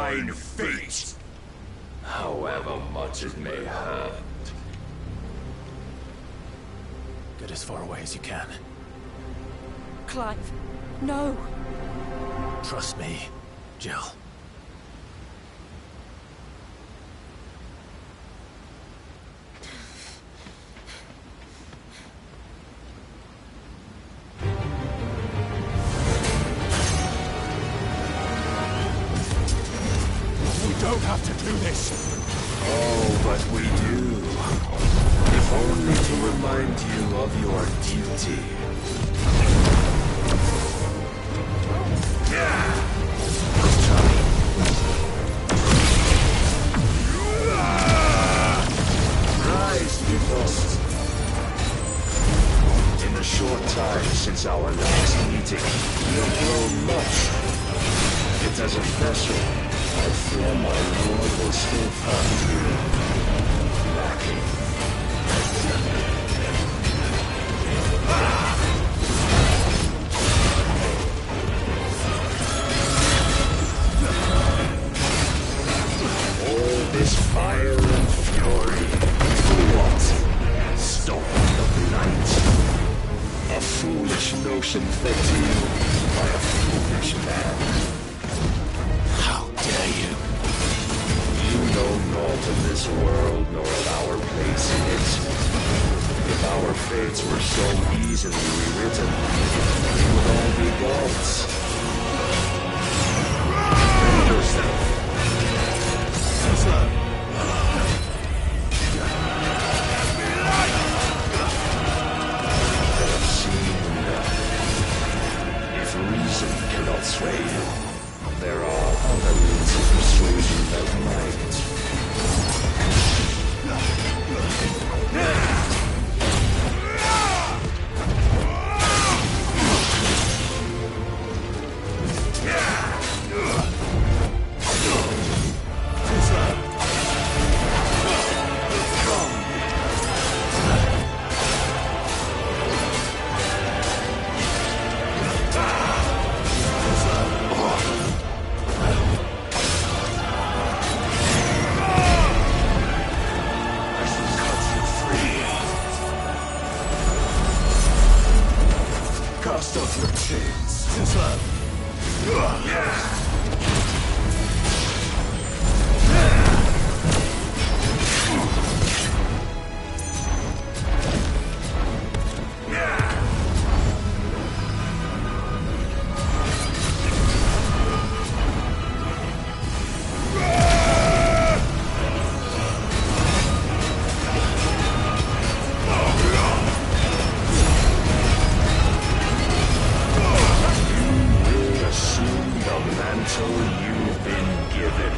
divine fate, however much it may hurt. Get as far away as you can. Clive, no. Trust me, Jill. Don't have to do this. Oh, but we do. If only to remind you of your duty. Rise, Mythos. In the short time since our last meeting, you have grown much. It as a vessel. I fear my lord will still find you lacking. All this fire and fury, for what? Stopping the night. A foolish notion fed to you by a foolish man. You know naught of this world, nor of our place in it. If our fates were so easily rewritten, we would all be gods. Defend yourself. I have seen enough. If reason cannot sway you, there are other means of persuasion that might. Cast off your chains. You've been given.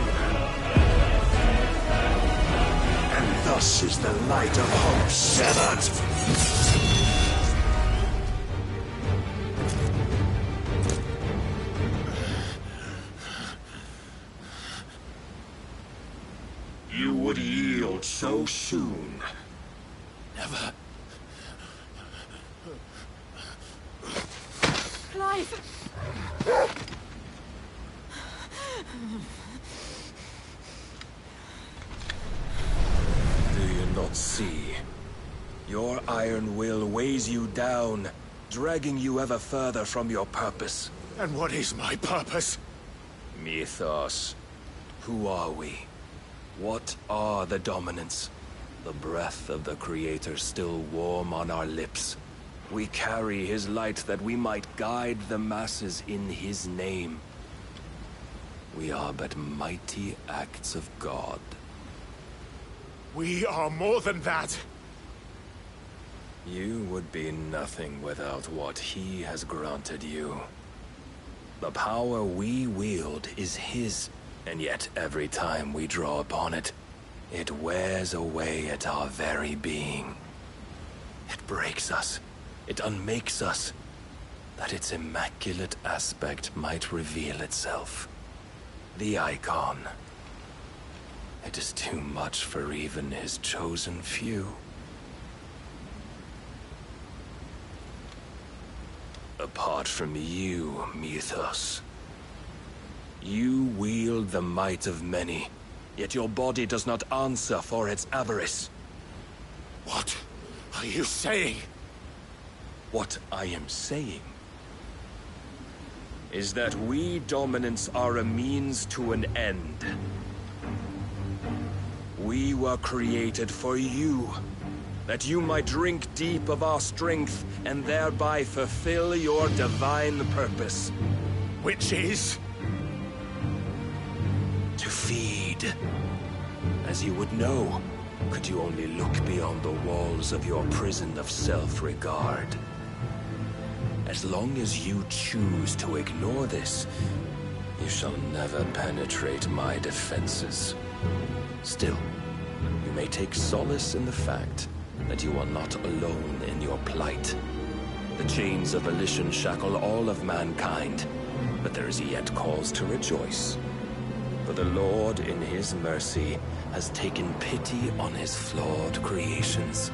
And thus is the light of hope severed. You would yield so soon. Never. Clive! Do you not see? Your iron will weighs you down, dragging you ever further from your purpose. And what is my purpose? Mythos. Who are we? What are the dominants? The breath of the Creator still warm on our lips. We carry his light that we might guide the masses in his name. We are but mighty acts of God. We are more than that. You would be nothing without what he has granted you. The power we wield is his, and yet every time we draw upon it, it wears away at our very being. It breaks us. It unmakes us, that its immaculate aspect might reveal itself. The icon. It is too much for even his chosen few. Apart from you, Mythos, You wield the might of many, yet your body does not answer for its avarice. What are you saying? What I am saying is that we dominants are a means to an end. We were created for you, that you might drink deep of our strength and thereby fulfill your divine purpose. Which is? To feed. As you would know, could you only look beyond the walls of your prison of self-regard. As long as you choose to ignore this, you shall never penetrate my defenses. Still, you may take solace in the fact that you are not alone in your plight. The chains of volition shackle all of mankind, but there is yet cause to rejoice. For the Lord, in his mercy, has taken pity on his flawed creations,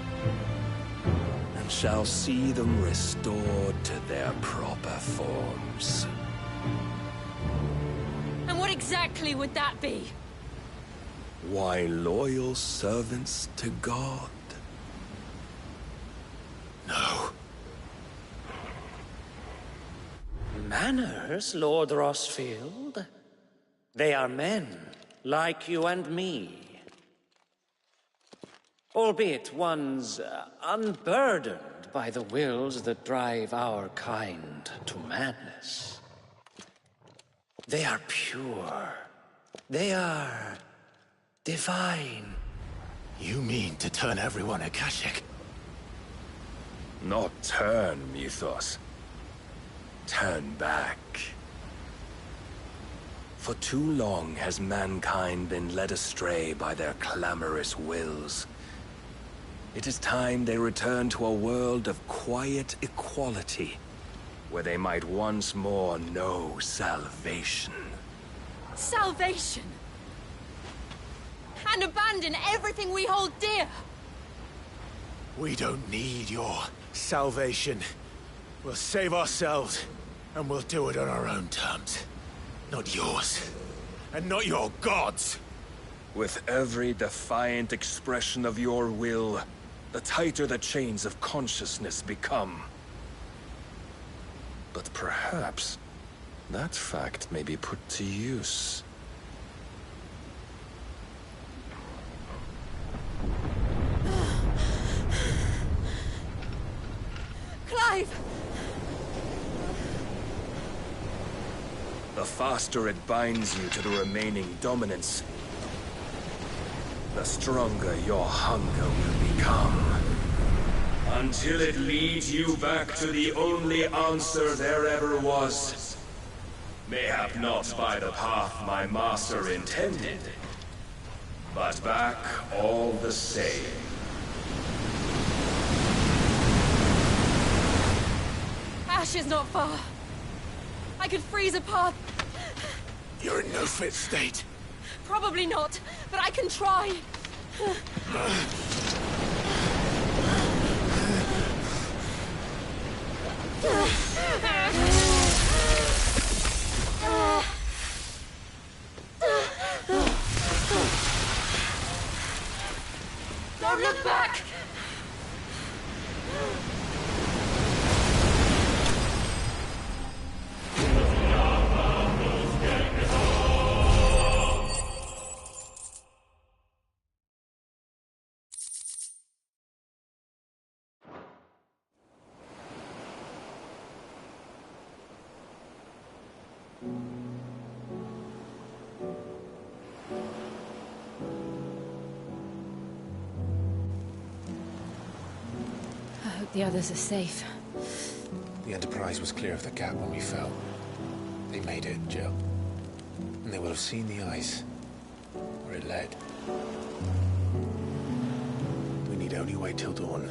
and shall see them restored to their proper forms. And what exactly would that be? Why, loyal servants to God. No. Manners, Lord Rosfield? They are men, like you and me. Albeit ones unburdened by the wills that drive our kind to madness. They are pure. They are divine. You mean to turn everyone Akashic? Not turn, Mythos. Turn back. For too long has mankind been led astray by their clamorous wills. It is time they return to a world of quiet equality, where they might once more know salvation. Salvation! And abandon everything we hold dear! We don't need your salvation. We'll save ourselves, and we'll do it on our own terms. Not yours. And not your gods! With every defiant expression of your will, the tighter the chains of consciousness become. But perhaps that fact may be put to use. Clive! The faster it binds you to the remaining dominance, the stronger your hunger will become. Until it leads you back to the only answer there ever was. Mayhap not by the path my master intended, but back all the same. Ash is not far. I could freeze a path. You're in no fit state. Probably not, but I can try. Don't look back! I hope the others are safe. The Enterprise was clear of the gap when we fell. They made it, Jill. And they will have seen the ice, where it led. We need only wait till dawn.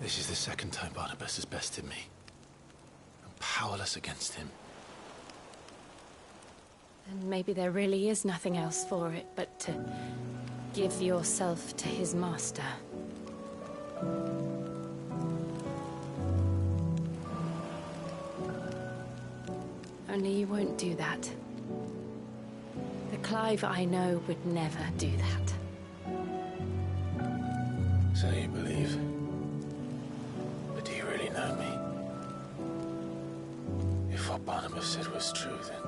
This is the second time Barnabas has bested me. I'm powerless against him. And maybe there really is nothing else for it but to give yourself to his master. Only you won't do that. The Clive I know would never do that. So you believe? But do you really know me? If what Barnabas said was true, then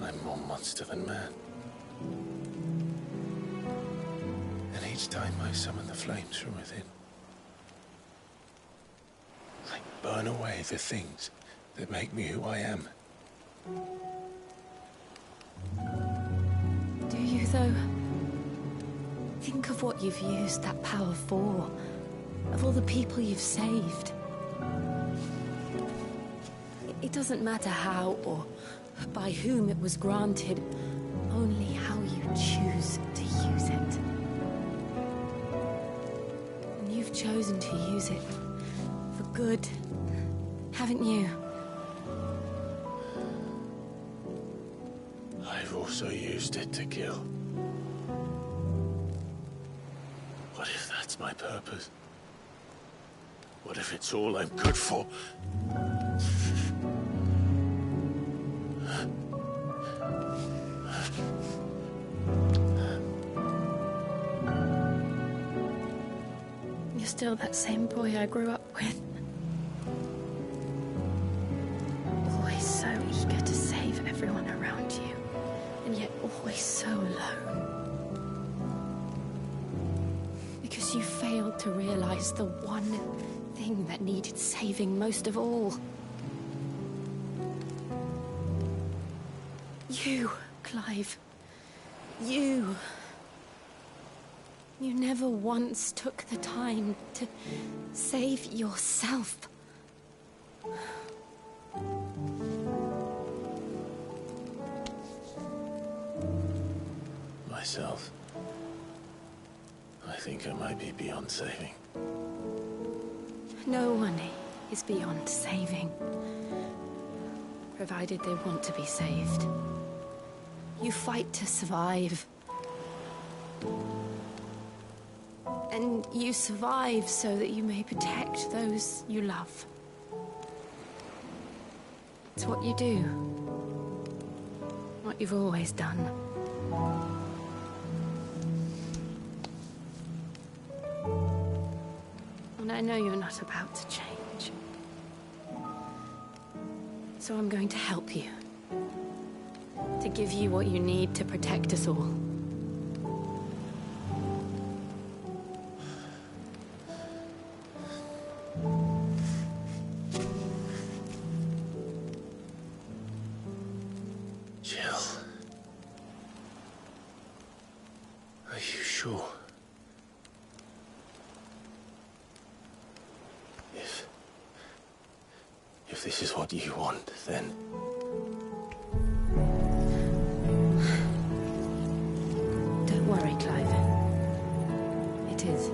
I'm more monster than man. And each time I summon the flames from within, I burn away the things that make me who I am. Do you, though? Think of what you've used that power for. Of all the people you've saved. It doesn't matter how or by whom it was granted, only how you choose to use it. And you've chosen to use it for good, haven't you? I've also used it to kill. What if that's my purpose? What if it's all I'm good for? You're still that same boy I grew up with. Always so eager to save everyone around you, and yet always so alone. Because you failed to realize the one thing that needed saving most of all. You, Clive. You. You never once took the time to save yourself. Myself? I think I might be beyond saving. No one is beyond saving. Provided they want to be saved. You fight to survive. And you survive so that you may protect those you love. It's what you do. What you've always done. And I know you're not about to change. So I'm going to help you. To give you what you need to protect us all. Jill. Are you sure? If this is what you want, then... Don't worry, Clive. It is.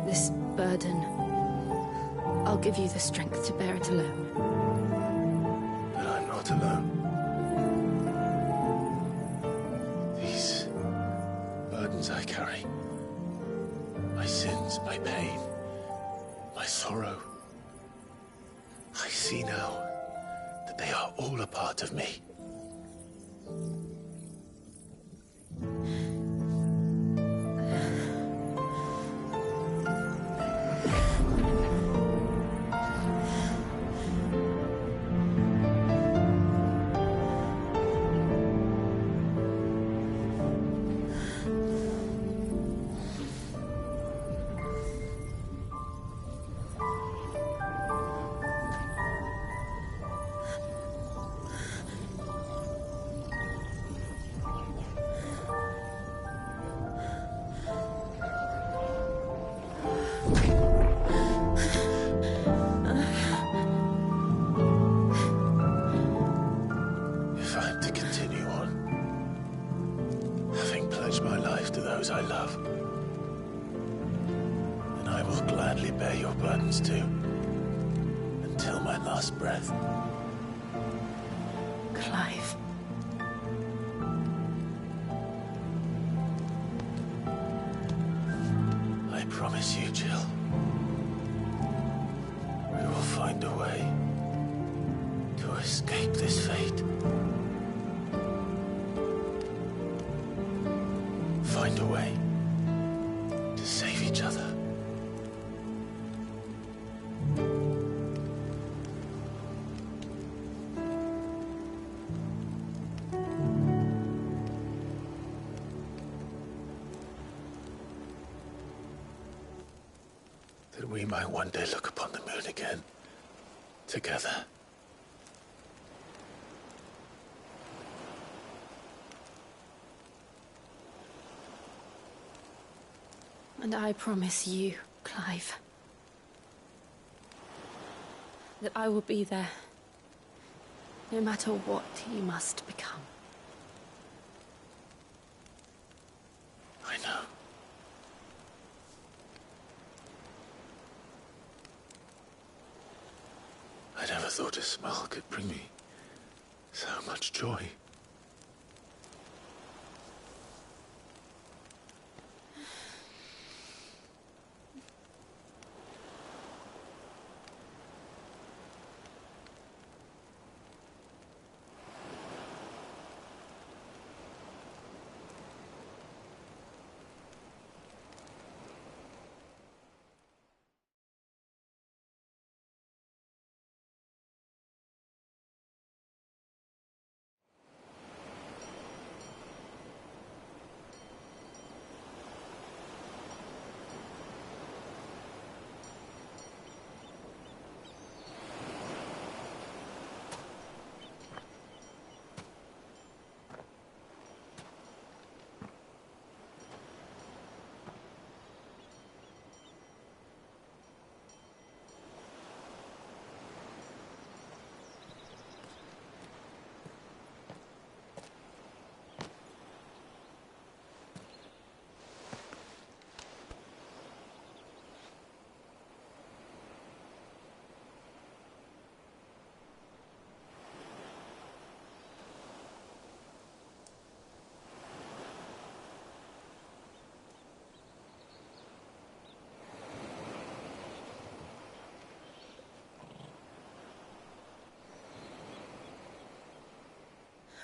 This burden, I'll give you the strength to bear it alone. But I'm not alone. These burdens I carry, my sins, my pain, my sorrow, I see now that they are all a part of me. I love. And I will gladly bear your burdens too. last breath. Clive. I promise you, Jill. We will find a way to escape this fate. Find a way to save each other. That we might one day look upon the moon again, together. And I promise you, Clive, that I will be there, no matter what you must become. I know. I never thought a smile could bring me so much joy.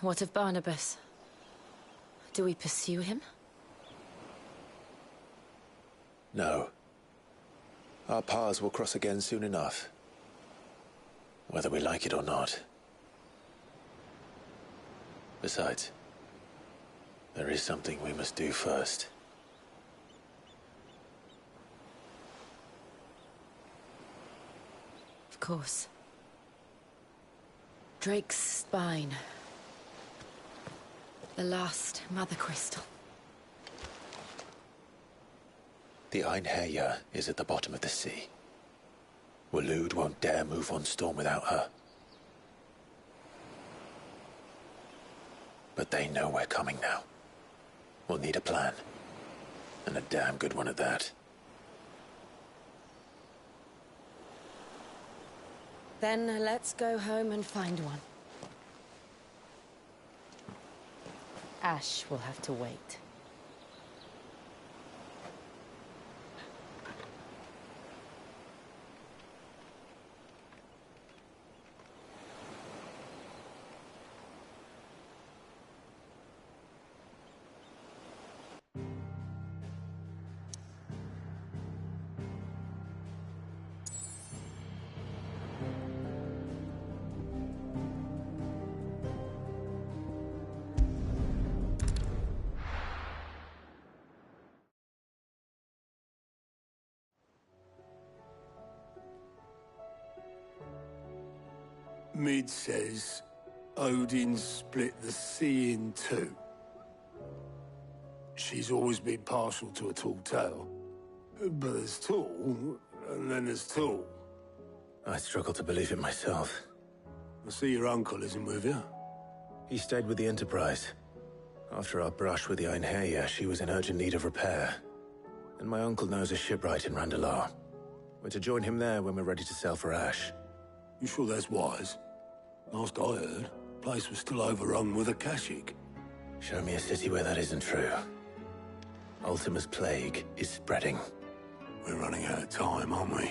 What of Barnabas? Do we pursue him? No. Our paths will cross again soon enough. Whether we like it or not. Besides, there is something we must do first. Of course. Drake's spine. The last Mother Crystal. The Einherjar is at the bottom of the sea. Waloed won't dare move on Storm without her. But they know we're coming now. We'll need a plan. And a damn good one at that. Then let's go home and find one. Ash will have to wait. Mid says Odin split the sea in two. She's always been partial to a tall tale. But there's tall, and then there's tall. I struggle to believe it myself. I see your uncle isn't with you. He stayed with the Enterprise. After our brush with the Einherjar, she was in urgent need of repair. And my uncle knows a shipwright in Randalar. We're to join him there when we're ready to sail for Ash. You sure that's wise? Last I heard, the place was still overrun with Akashic. Show me a city where that isn't true. Ultima's plague is spreading. We're running out of time, aren't we?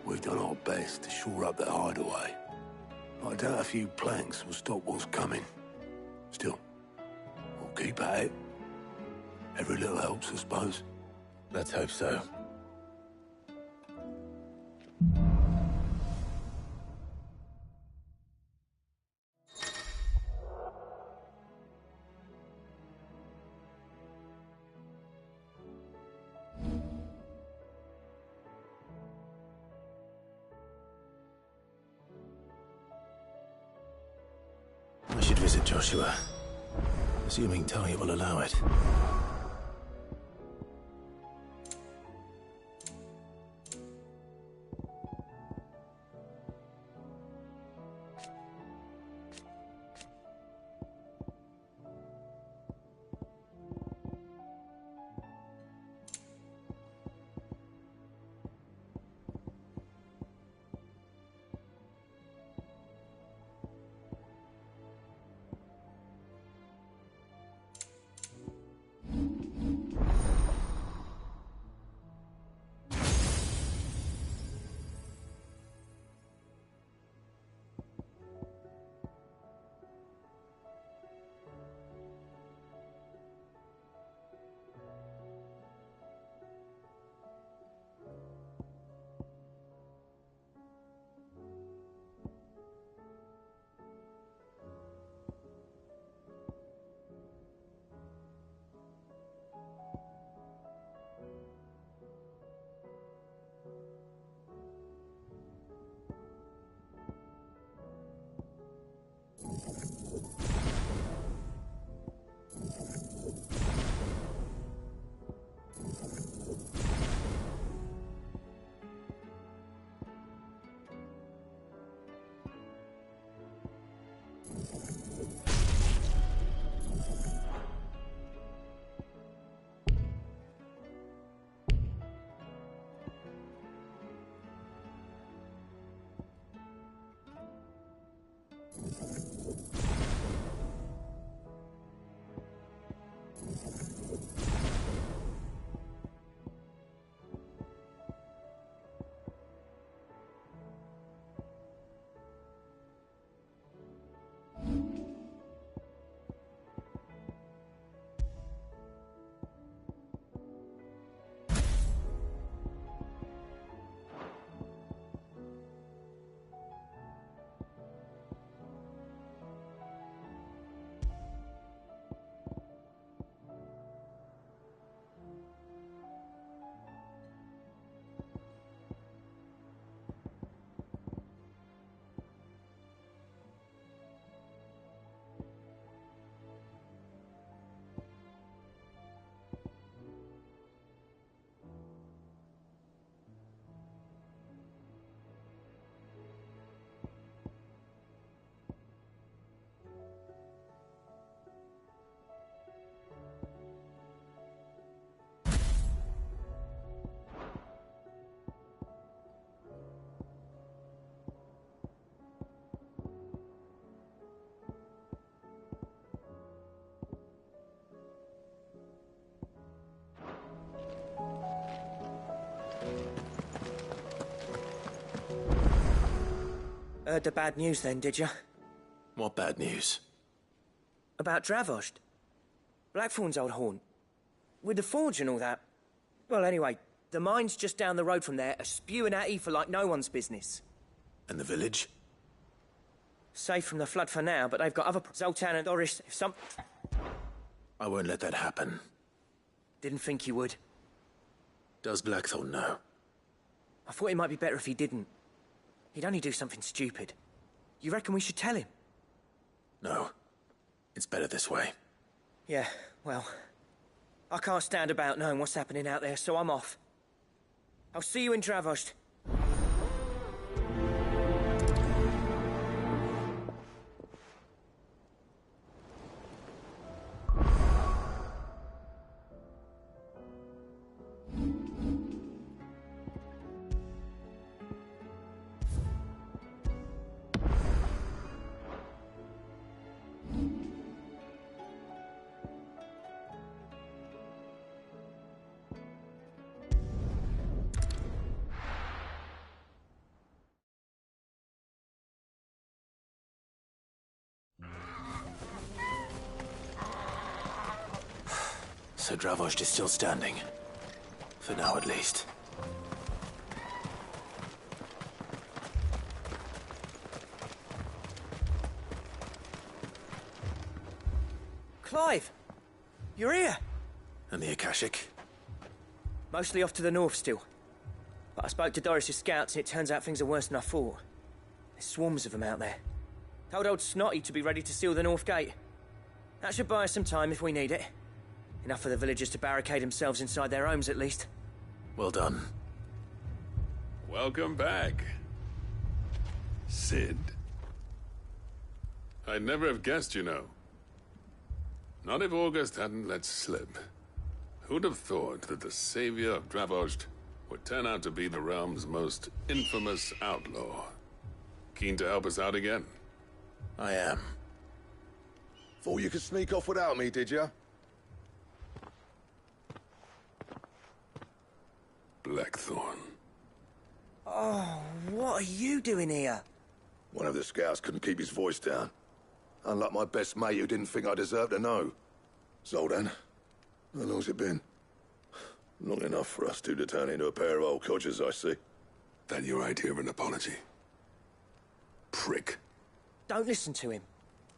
We've done our best to shore up that hideaway. I doubt a few planks will stop what's coming. Still, we'll keep at it. Every little helps, I suppose. Let's hope so. I should visit Joshua, assuming Talia will allow it. Heard the bad news then, did you? What bad news? About Dravost. Blackthorn's old haunt. With the forge and all that. Well, anyway, the mines just down the road from there are spewing out ether like no one's business. And the village? Safe from the flood for now, but they've got other... Zoltan and Doris, if some... I won't let that happen. Didn't think you would. Does Blackthorn know? I thought it might be better if he didn't. He'd only do something stupid. You reckon we should tell him? No. It's better this way. Yeah, well... I can't stand about knowing what's happening out there, so I'm off. I'll see you in Dravost. So Dravost is still standing. For now, at least. Clive! You're here! And the Akashic? Mostly off to the north still. But I spoke to Doris's scouts and it turns out things are worse than I thought. There's swarms of them out there. Told old Snotty to be ready to seal the north gate. That should buy us some time if we need it. Enough for the villagers to barricade themselves inside their homes, at least. Well done. Welcome back, Cid. I'd never have guessed, you know. Not if August hadn't let slip. Who'd have thought that the savior of Dravost would turn out to be the realm's most infamous outlaw? Keen to help us out again? I am. Thought you could sneak off without me, did you? Blackthorn. Oh, what are you doing here? One of the scouts couldn't keep his voice down. Unlike my best mate who didn't think I deserved to know. Zoltan, how long's it been? Long enough for us two to turn into a pair of old codgers, I see. That your idea of an apology? Prick. Don't listen to him.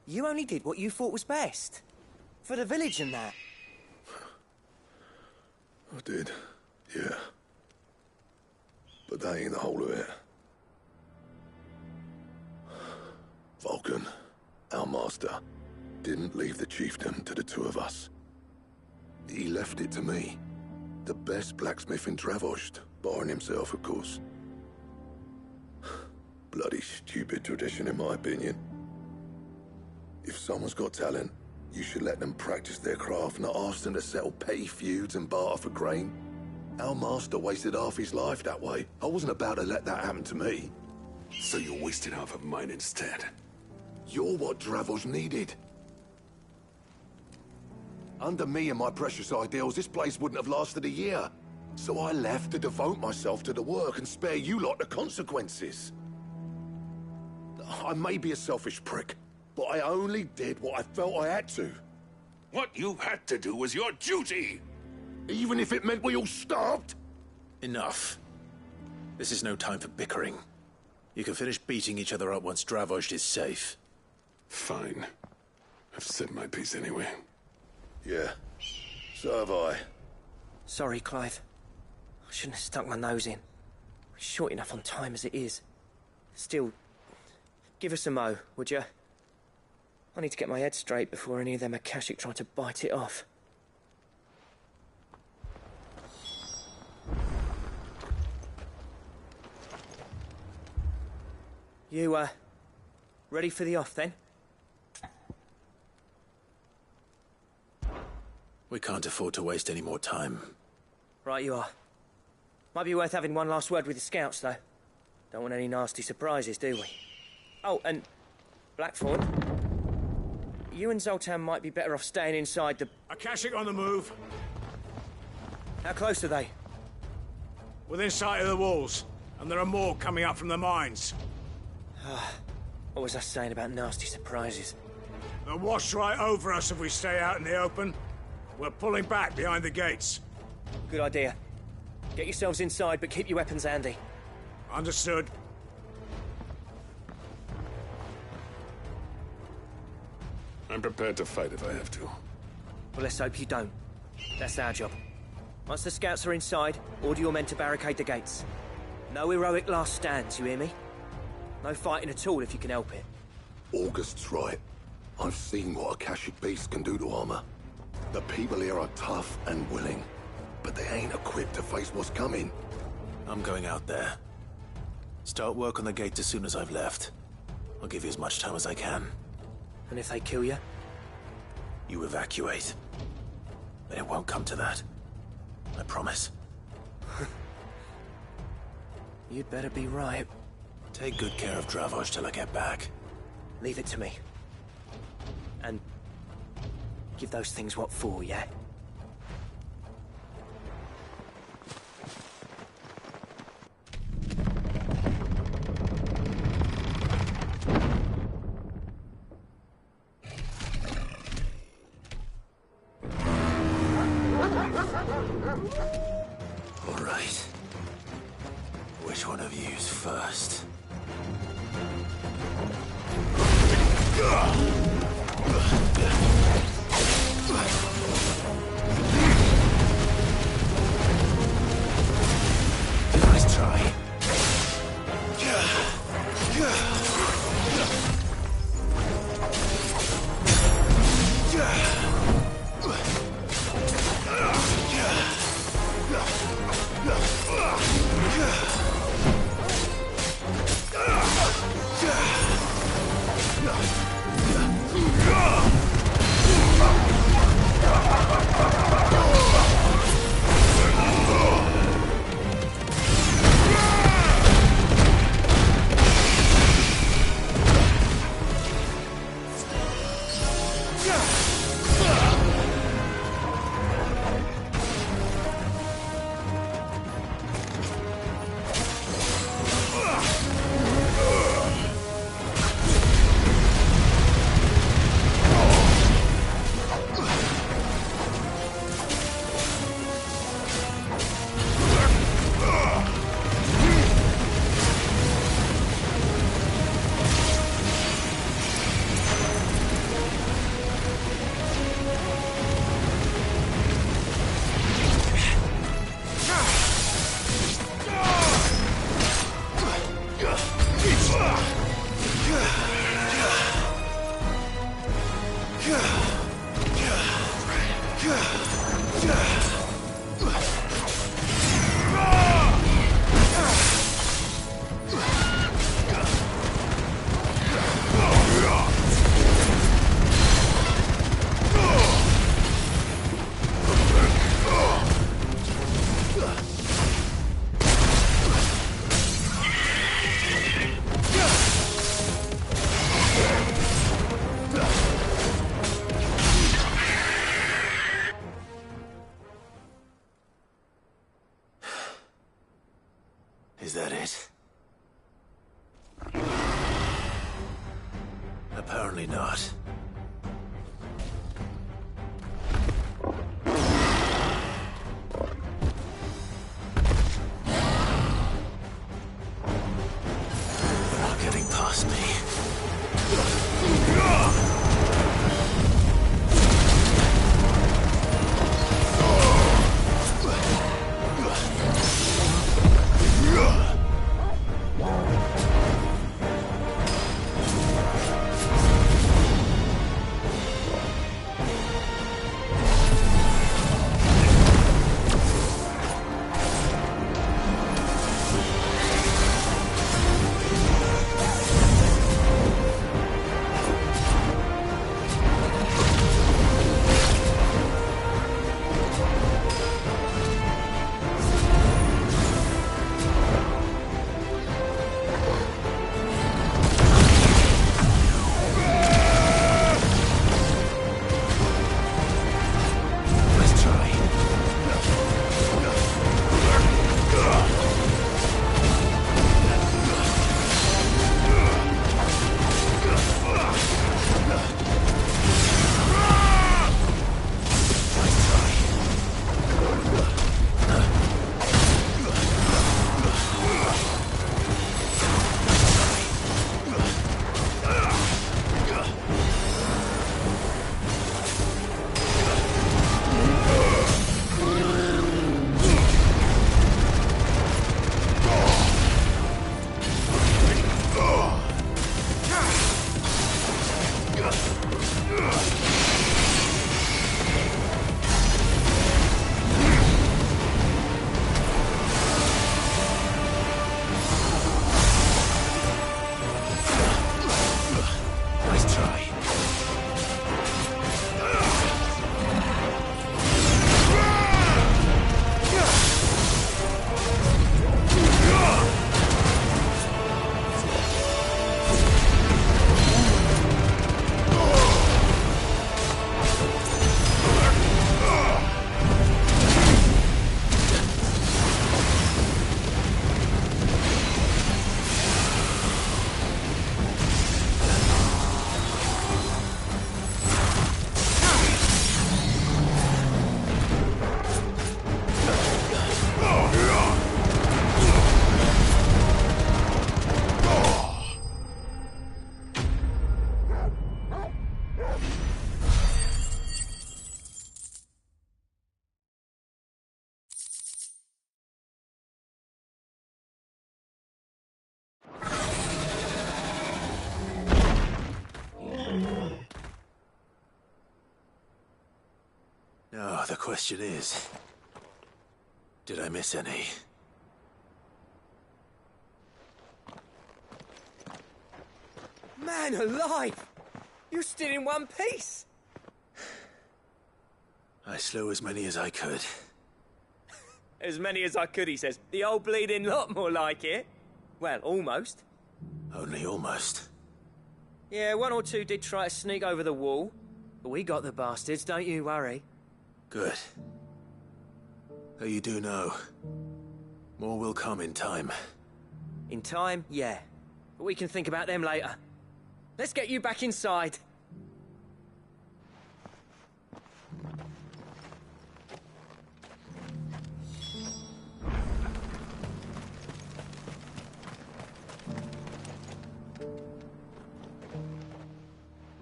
You only did what you thought was best. For the village and that. I did, yeah. But that ain't the whole of it. Vulcan, our master, didn't leave the chiefdom to the two of us. He left it to me. The best blacksmith in Dravost, barring himself, of course. Bloody stupid tradition, in my opinion. If someone's got talent, you should let them practice their craft, not ask them to settle petty feuds and barter for grain. Our master wasted half his life that way. I wasn't about to let that happen to me. So you wasted half of mine instead. You're what Dravost needed. Under me and my precious ideals, this place wouldn't have lasted a year. So I left to devote myself to the work and spare you lot the consequences. I may be a selfish prick, but I only did what I felt I had to. What you had to do was your duty! Even if it meant we all starved? Enough. This is no time for bickering. You can finish beating each other up once Dravost is safe. Fine. I've said my piece anyway. Yeah, so have I. Sorry, Clive. I shouldn't have stuck my nose in. We're short enough on time as it is. Still, give us a mo, would you? I need to get my head straight before any of them Akashic try to bite it off. You, ready for the off, then? We can't afford to waste any more time. Right you are. Might be worth having one last word with the scouts, though. Don't want any nasty surprises, do we? Oh, and Blackthorn, you and Zoltan might be better off staying inside the... Akashic on the move. How close are they? Within sight of the walls. And there are more coming up from the mines. What was I saying about nasty surprises? They'll wash right over us if we stay out in the open. We're pulling back behind the gates. Good idea. Get yourselves inside, but keep your weapons handy. Understood. I'm prepared to fight if I have to. Well, let's hope you don't. That's our job. Once the scouts are inside, order your men to barricade the gates. No heroic last stands, you hear me? No fighting at all if you can help it. August's right. I've seen what Akashic beasts can do to armor. The people here are tough and willing, but they ain't equipped to face what's coming. I'm going out there. Start work on the gate as soon as I've left. I'll give you as much time as I can. And if they kill you? You evacuate. But it won't come to that. I promise. You'd better be right. Take good care of Dravost till I get back. Leave it to me. And give those things what for, yeah? All right. Which one of you's first? Nice try. Is that it? Apparently not. You're not getting past me. question is, did I miss any? Man alive! You're still in one piece! I slew as many as I could. As many as I could, he says. The old bleeding lot, more like it. Well, almost. Only almost. Yeah, one or two did try to sneak over the wall. But we got the bastards, don't you worry. Good. Though you do know, more will come in time. In time, yeah. But we can think about them later. Let's get you back inside.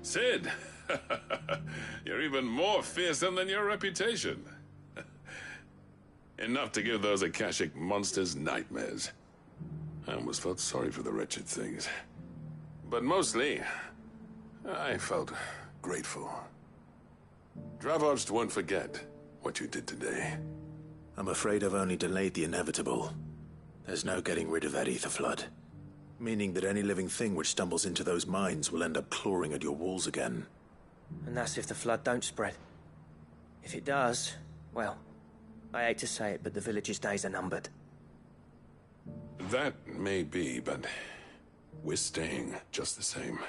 Cid! You're even more fearsome than your reputation. Enough to give those Akashic monsters nightmares. I almost felt sorry for the wretched things. But mostly, I felt grateful. Dravost won't forget what you did today. I'm afraid I've only delayed the inevitable. There's no getting rid of that ether flood. Meaning that any living thing which stumbles into those mines will end up clawing at your walls again. And that's if the flood don't spread. If it does, well, I hate to say it, but the village's days are numbered. That may be, but we're staying just the same.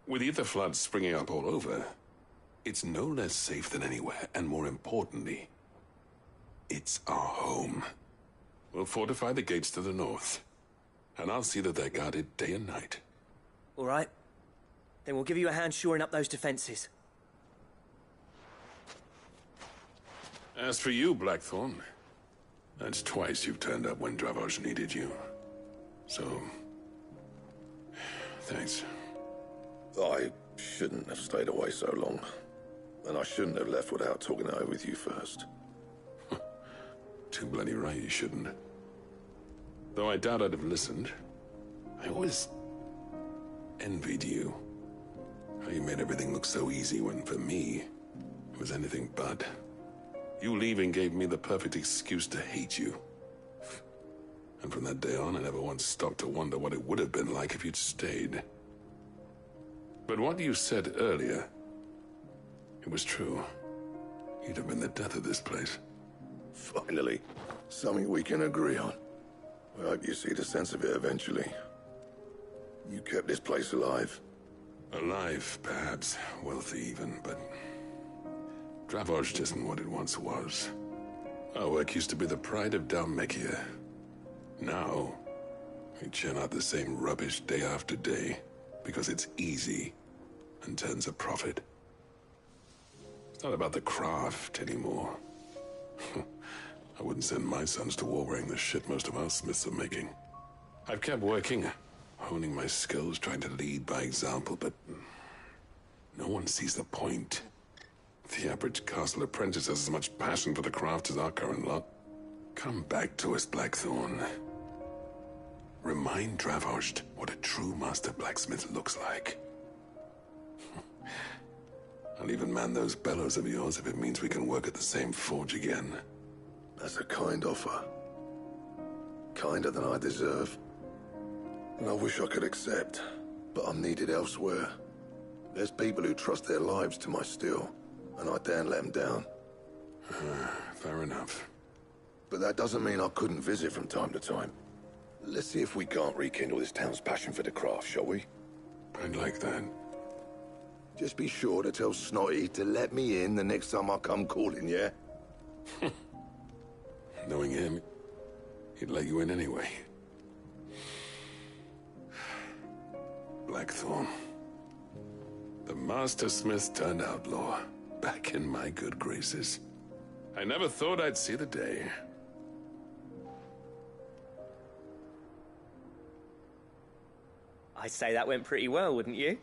With ether floods springing up all over, it's no less safe than anywhere, and more importantly, it's our home. We'll fortify the gates to the north, and I'll see that they're guarded day and night. All right. Then we'll give you a hand shoring up those defenses. As for you, Blackthorn, that's twice you've turned up when Dravosh needed you. So, thanks. I shouldn't have stayed away so long. And I shouldn't have left without talking it over with you first. Too bloody right you shouldn't. Though I doubt I'd have listened. I always envied you. How you made everything look so easy when, for me, it was anything but. You leaving gave me the perfect excuse to hate you. And from that day on, I never once stopped to wonder what it would have been like if you'd stayed. But what you said earlier, it was true. You'd have been the death of this place. Finally, something we can agree on. I hope you see the sense of it eventually. You kept this place alive. Alive, perhaps. Wealthy even, but Dravosh isn't what it once was. Our work used to be the pride of Dhalmekia. Now, we churn out the same rubbish day after day because it's easy and turns a profit. It's not about the craft anymore. I wouldn't send my sons to war wearing the shit most of our smiths are making. I've kept working, honing my skills, trying to lead by example, but no one sees the point. The average castle apprentice has as much passion for the craft as our current lot. Come back to us, Blackthorn. Remind Dravosh what a true master blacksmith looks like. I'll even man those bellows of yours if it means we can work at the same forge again. That's a kind offer. Kinder than I deserve. And I wish I could accept, but I'm needed elsewhere. There's people who trust their lives to my steel, and I daren't let them down. Fair enough. But that doesn't mean I couldn't visit from time to time. Let's see if we can't rekindle this town's passion for the craft, shall we? I'd like that. Just be sure to tell Snotty to let me in the next time I come calling, yeah? Knowing him, he'd let you in anyway. Blackthorn. The Master Smith turned outlaw, back in my good graces. I never thought I'd see the day. I'd say that went pretty well, wouldn't you?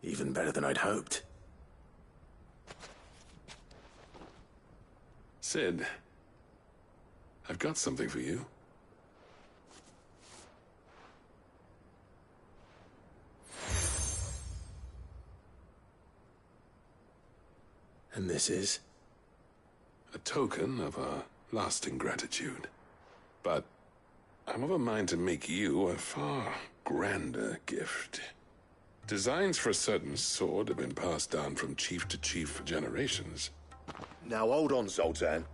Even better than I'd hoped. Cid, I've got something for you. And this is? a token of our lasting gratitude. But I'm of a mind to make you a far grander gift. Designs for a certain sword have been passed down from chief to chief for generations. Now hold on, Zoltan.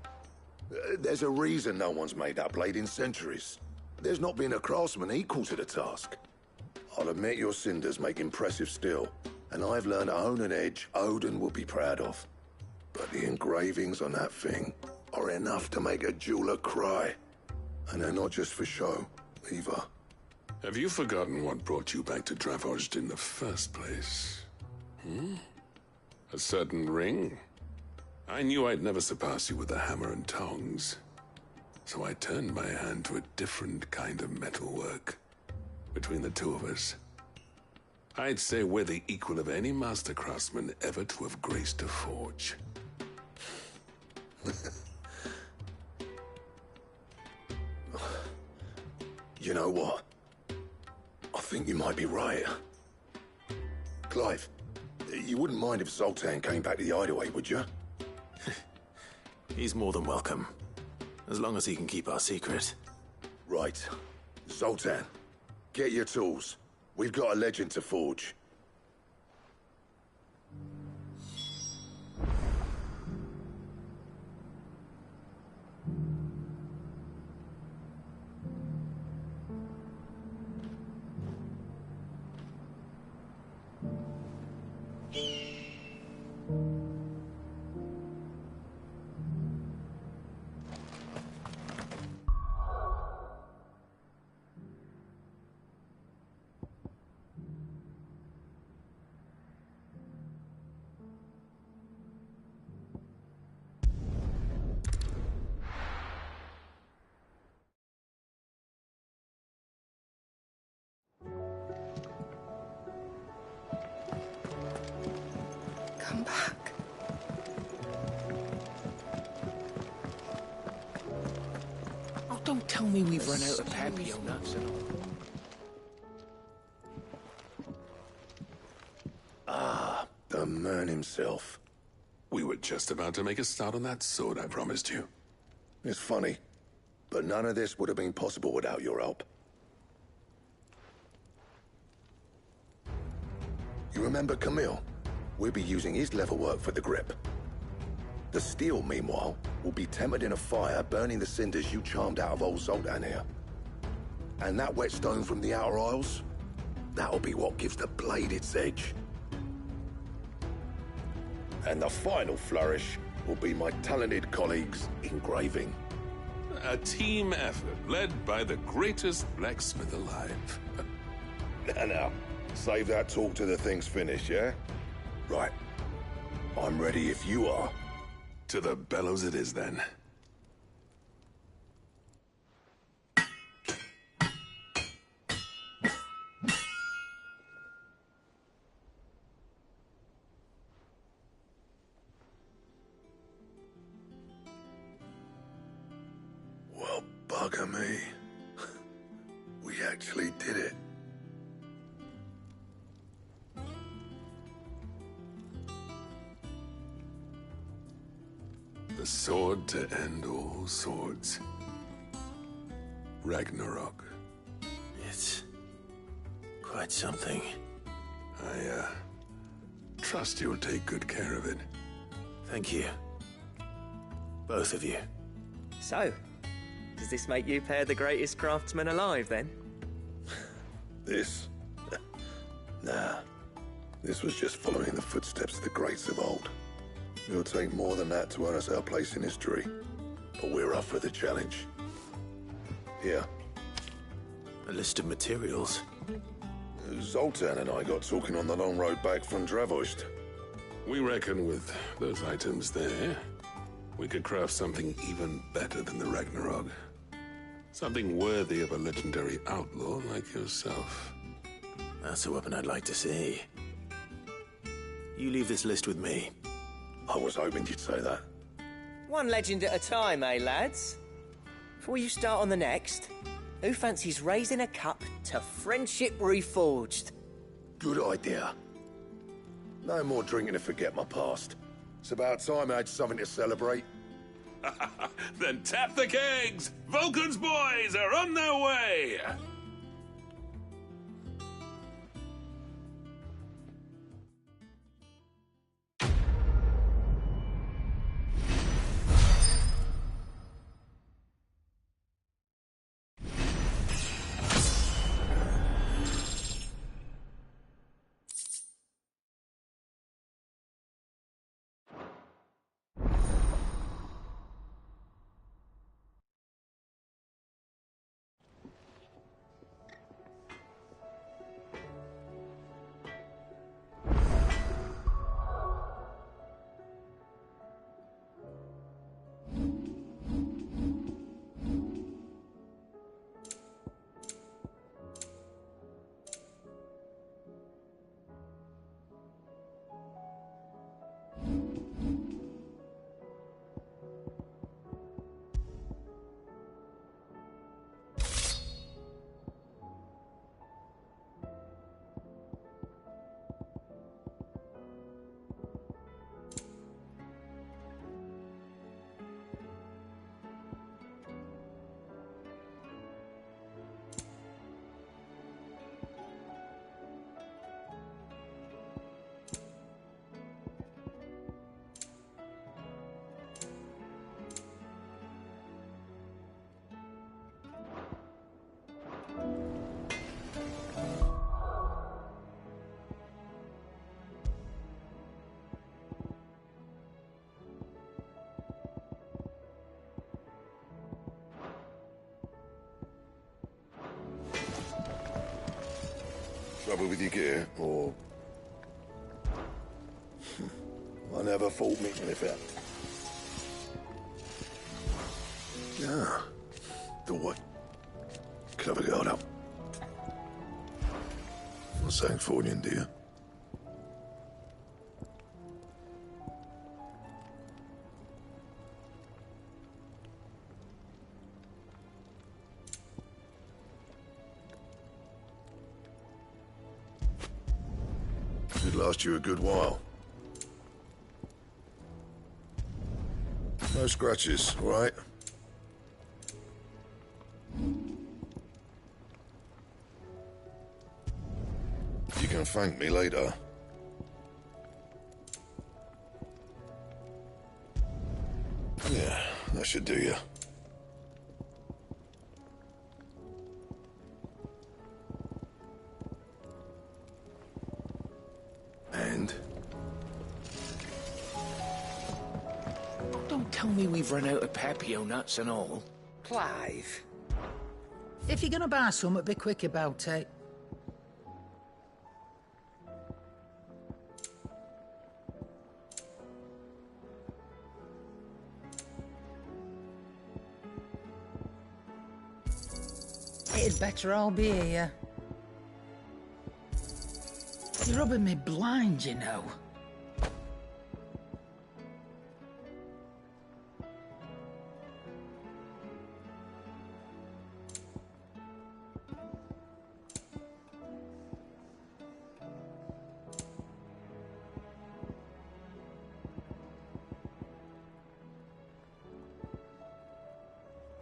There's a reason no one's made that blade in centuries. There's not been a craftsman equal to the task. I'll admit your cinders make impressive steel, and I've learned to own an edge Odin will be proud of. But the engravings on that thing are enough to make a jeweler cry. And they're not just for show, either. Have you forgotten what brought you back to Dravojd in the first place? A certain ring? I knew I'd never surpass you with a hammer and tongs. So I turned my hand to a different kind of metalwork. Between the two of us, I'd say we're the equal of any master craftsman ever to have graced a forge. You know what? I think you might be right. Clive, you wouldn't mind if Zoltan came back to the Hideaway, would you? He's more than welcome. As long as he can keep our secret. Right. Zoltan, get your tools. We've got a legend to forge. Come back. Oh, don't tell me we've run out of Papio nuts and all. Ah, the man himself. We were just about to make a start on that sword I promised you. It's funny, but none of this would have been possible without your help. You remember Camille? We'll be using his leather work for the grip. The steel, meanwhile, will be tempered in a fire, burning the cinders you charmed out of old Zoltan here. And that whetstone from the Outer Isles, that'll be what gives the blade its edge. And the final flourish will be my talented colleagues' engraving. A team effort led by the greatest blacksmith alive. Now, save that talk till the thing's finished, yeah? Right. I'm ready if you are. To the bellows it is, then. Well, bugger me. We actually did it. The sword to end all swords. Ragnarok. It's quite something. I, trust you'll take good care of it. Thank you. Both of you. So, does this make you pair the greatest craftsman alive, then? This? Nah. This was just following the footsteps of the greats of old. It'll take more than that to earn us our place in history. But we're up for the challenge. Here. A list of materials. Zoltan and I got talking on the long road back from Dravojd. We reckon with those items there, we could craft something even better than the Ragnarok. Something worthy of a legendary outlaw like yourself. That's a weapon I'd like to see. You leave this list with me. I was hoping you'd say that. One legend at a time, eh, lads? Before you start on the next, who fancies raising a cup to Friendship Reforged? Good idea. No more drinking to forget my past. It's about time I had something to celebrate. Then tap the kegs! Vulcan's boys are on their way! Trouble with your gear, or... I never thought meeting with it. Yeah. The what? Clever girl, now. Not saying for you, dear. Should last you a good while. No scratches, all right? You can thank me later. Yeah, that should do you. And? Don't tell me we've run out of Papio nuts and all. Clive. If you're gonna buy some, be quick about it. It'd better all be here. You're rubbing me blind, you know.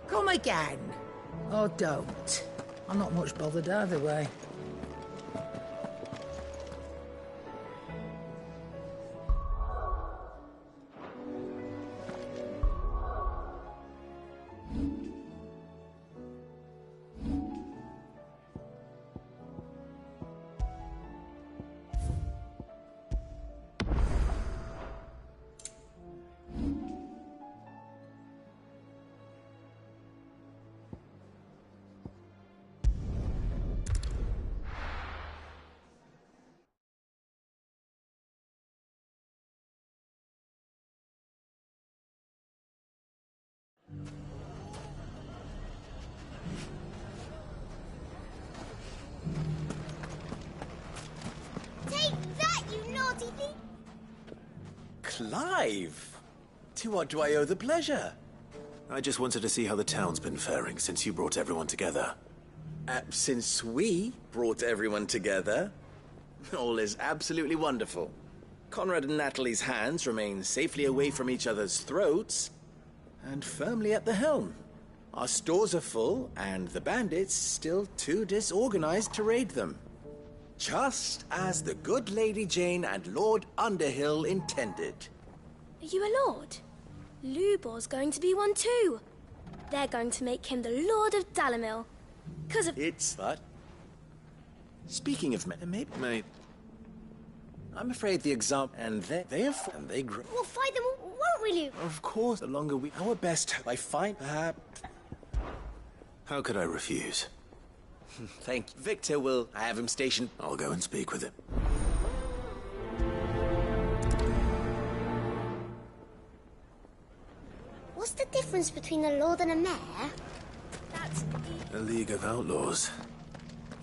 Come again. Or don't. I'm not much bothered either way. Clive! To what do I owe the pleasure? I just wanted to see how the town's been faring since you brought everyone together. Since we brought everyone together, all is absolutely wonderful. Conrad and Natalie's hands remain safely away from each other's throats, and firmly at the helm. Our stores are full, and the bandits still too disorganized to raid them. Just as the good Lady Jane and Lord Underhill intended. Are you a lord? Lubor's going to be one too. They're going to make him the Lord of Dalimil. 'Cause of... It's... What? Speaking of mate... I'm afraid the example... And they grow... We'll fight them, won't we, Luke? Of course, the longer we... Our best, I find... How could I refuse? Thank you. Victor will... I have him stationed. I'll go and speak with him. What's the difference between a lord and a mayor? That's... A League of Outlaws.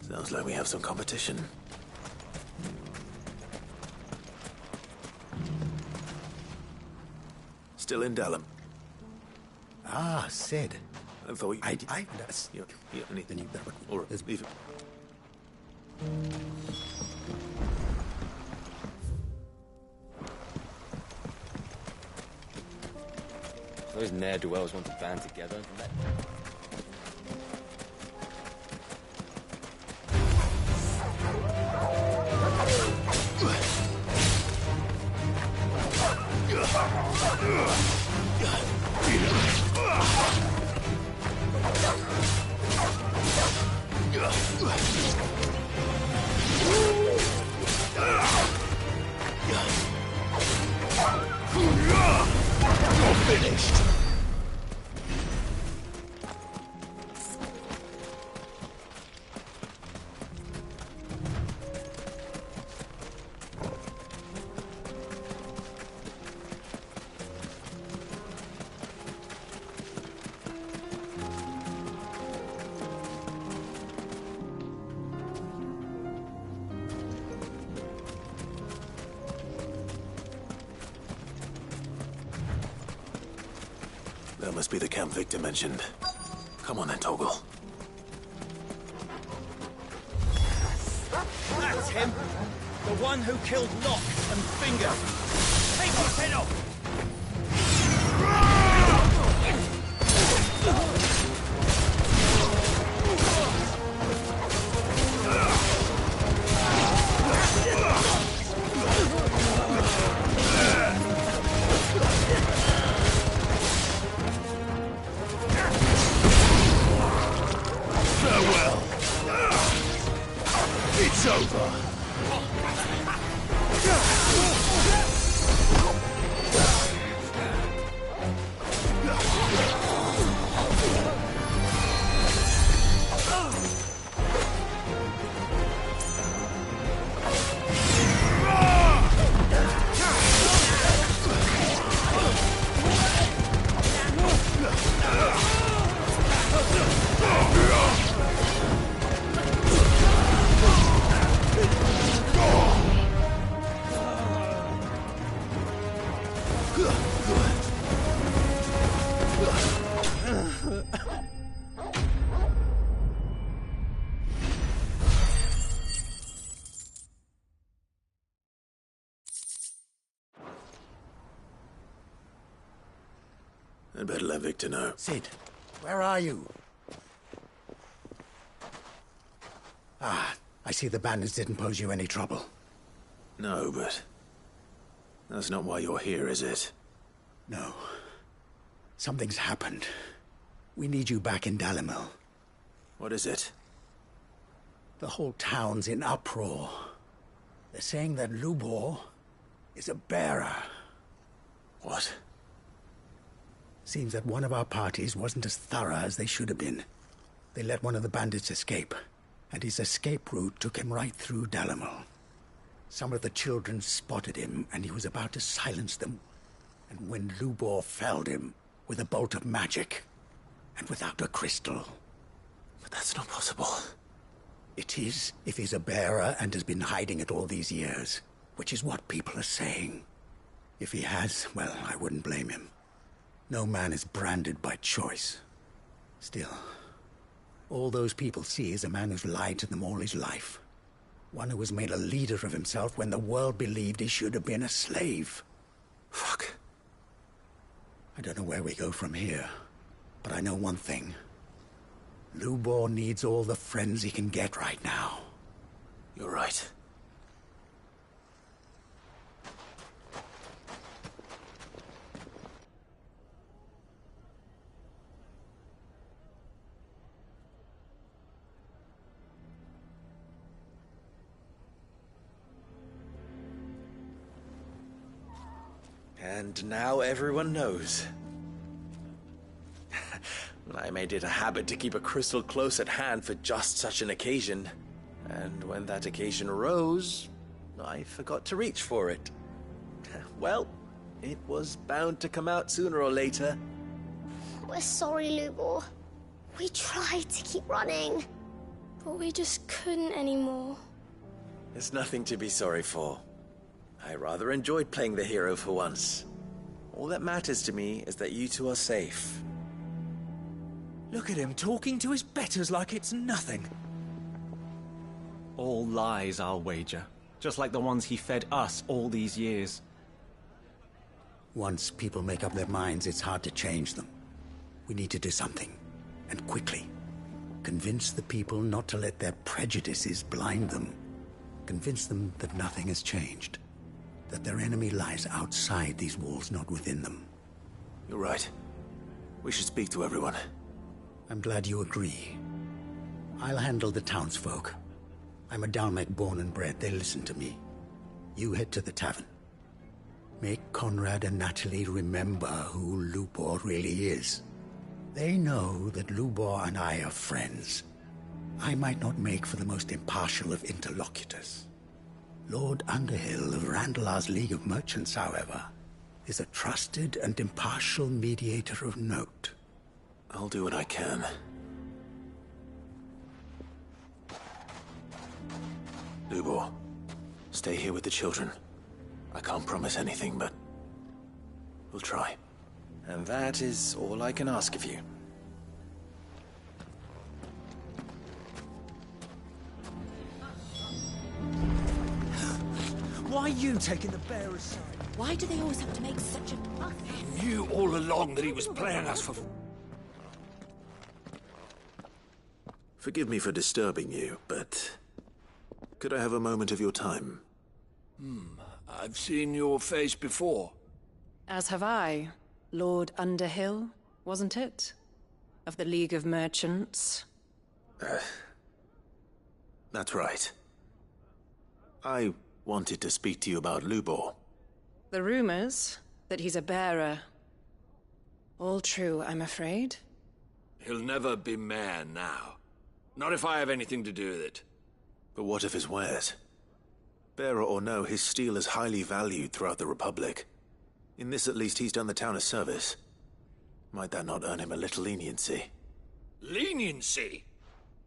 Sounds like we have some competition. Still in Dalim. Ah, Cid. I thought you... That's... Yeah, anything you... All right, let's leave it. Those ne'er-do-wells want to band together. You're finished. That must be the camp Victor mentioned. Come on then, Toggle. That's him! The one who killed Locke and Finger! Take his head off! Farewell. It's over. I'd better let Victor know. Cid, where are you? Ah, I see the bandits didn't pose you any trouble. No, but... that's not why you're here, is it? No. Something's happened. We need you back in Dalimil. What is it? The whole town's in uproar. They're saying that Lubor is a bearer. What? Seems that one of our parties wasn't as thorough as they should have been. They let one of the bandits escape, and his escape route took him right through Dalimil. Some of the children spotted him, and he was about to silence them. And when Lubor felled him with a bolt of magic, and without a crystal. But that's not possible. It is, if he's a bearer and has been hiding it all these years, which is what people are saying. If he has, well, I wouldn't blame him. No man is branded by choice. Still, all those people see is a man who's lied to them all his life. One who was made a leader of himself when the world believed he should have been a slave. Fuck. I don't know where we go from here, but I know one thing. Lubor needs all the friends he can get right now. You're right. And now everyone knows. I made it a habit to keep a crystal close at hand for just such an occasion. And when that occasion arose, I forgot to reach for it. Well, it was bound to come out sooner or later. We're sorry, Lubor. We tried to keep running, but we just couldn't anymore. There's nothing to be sorry for. I rather enjoyed playing the hero for once. All that matters to me is that you two are safe. Look at him talking to his betters like it's nothing. All lies, I'll wager. Just like the ones he fed us all these years. Once people make up their minds, it's hard to change them. We need to do something, and quickly. Convince the people not to let their prejudices blind them. Convince them that nothing has changed. That their enemy lies outside these walls, not within them. You're right. We should speak to everyone. I'm glad you agree. I'll handle the townsfolk. I'm a Dalmek born and bred. They listen to me. You head to the tavern. Make Conrad and Natalie remember who Lubor really is. They know that Lubor and I are friends. I might not make for the most impartial of interlocutors. Lord Underhill of Randalar's League of Merchants, however, is a trusted and impartial mediator of note. I'll do what I can. Lubor, stay here with the children. I can't promise anything, but we'll try. And that is all I can ask of you. Why are you taking the bearer's side? Why do they always have to make such a fuss? He knew all along that he was playing us for... Forgive me for disturbing you, but... could I have a moment of your time? I've seen your face before. As have I. Lord Underhill, wasn't it? Of the League of Merchants. That's right. I wanted to speak to you about Lubor. The rumors that he's a bearer. All true, I'm afraid. He'll never be mayor now. Not if I have anything to do with it. But what of his wares? Bearer or no, his steel is highly valued throughout the Republic. In this, at least, he's done the town a service. Might that not earn him a little leniency? Leniency?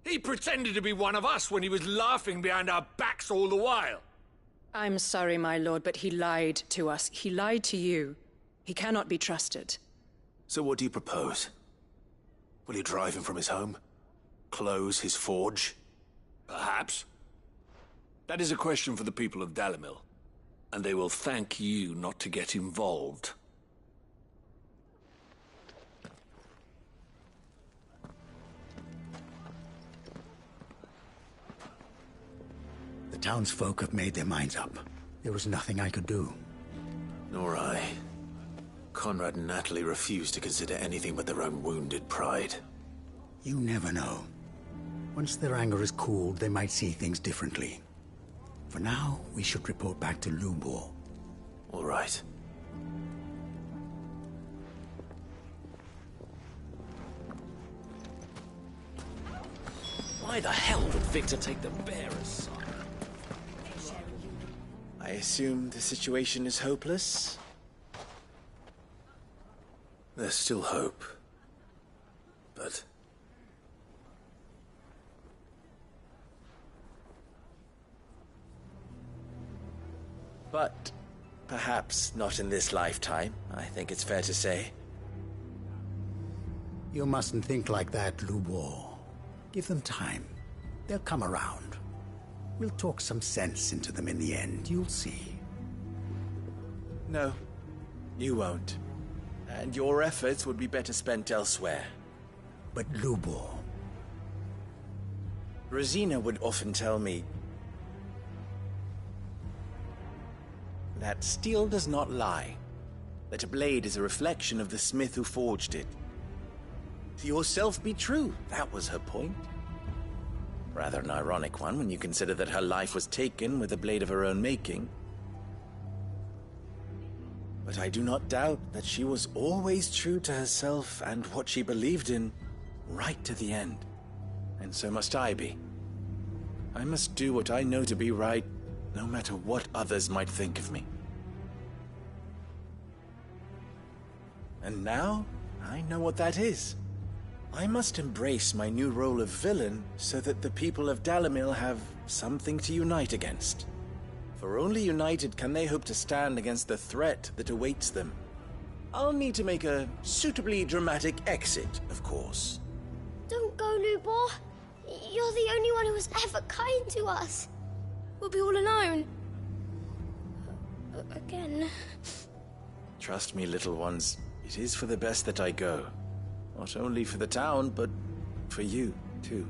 He pretended to be one of us when he was laughing behind our backs all the while. I'm sorry, my lord, but he lied to us. He lied to you. He cannot be trusted. So what do you propose? Will you drive him from his home? Close his forge? Perhaps. That is a question for the people of Dalimil, and they will thank you not to get involved. The townsfolk have made their minds up. There was nothing I could do. Nor I. Conrad and Natalie refused to consider anything but their own wounded pride. You never know. Once their anger is cooled, they might see things differently. For now, we should report back to Lubor. All right. Why the hell would Victor take the bearer's side? I assume the situation is hopeless? There's still hope. But... But perhaps not in this lifetime, I think it's fair to say. You mustn't think like that, Lubor. Give them time. They'll come around. We'll talk some sense into them in the end, you'll see. No, you won't. And your efforts would be better spent elsewhere. But Lubor... Rosina would often tell me that steel does not lie, that a blade is a reflection of the smith who forged it. To yourself be true, that was her point. Rather an ironic one when you consider that her life was taken with a blade of her own making. But I do not doubt that she was always true to herself and what she believed in, right to the end. And so must I be. I must do what I know to be right, no matter what others might think of me. And now, I know what that is. I must embrace my new role of villain so that the people of Dalimil have something to unite against. For only united can they hope to stand against the threat that awaits them. I'll need to make a suitably dramatic exit, of course. Don't go, Lubor. You're the only one who was ever kind to us. We'll be all alone. Again. Trust me, little ones. It is for the best that I go. Not only for the town, but for you, too.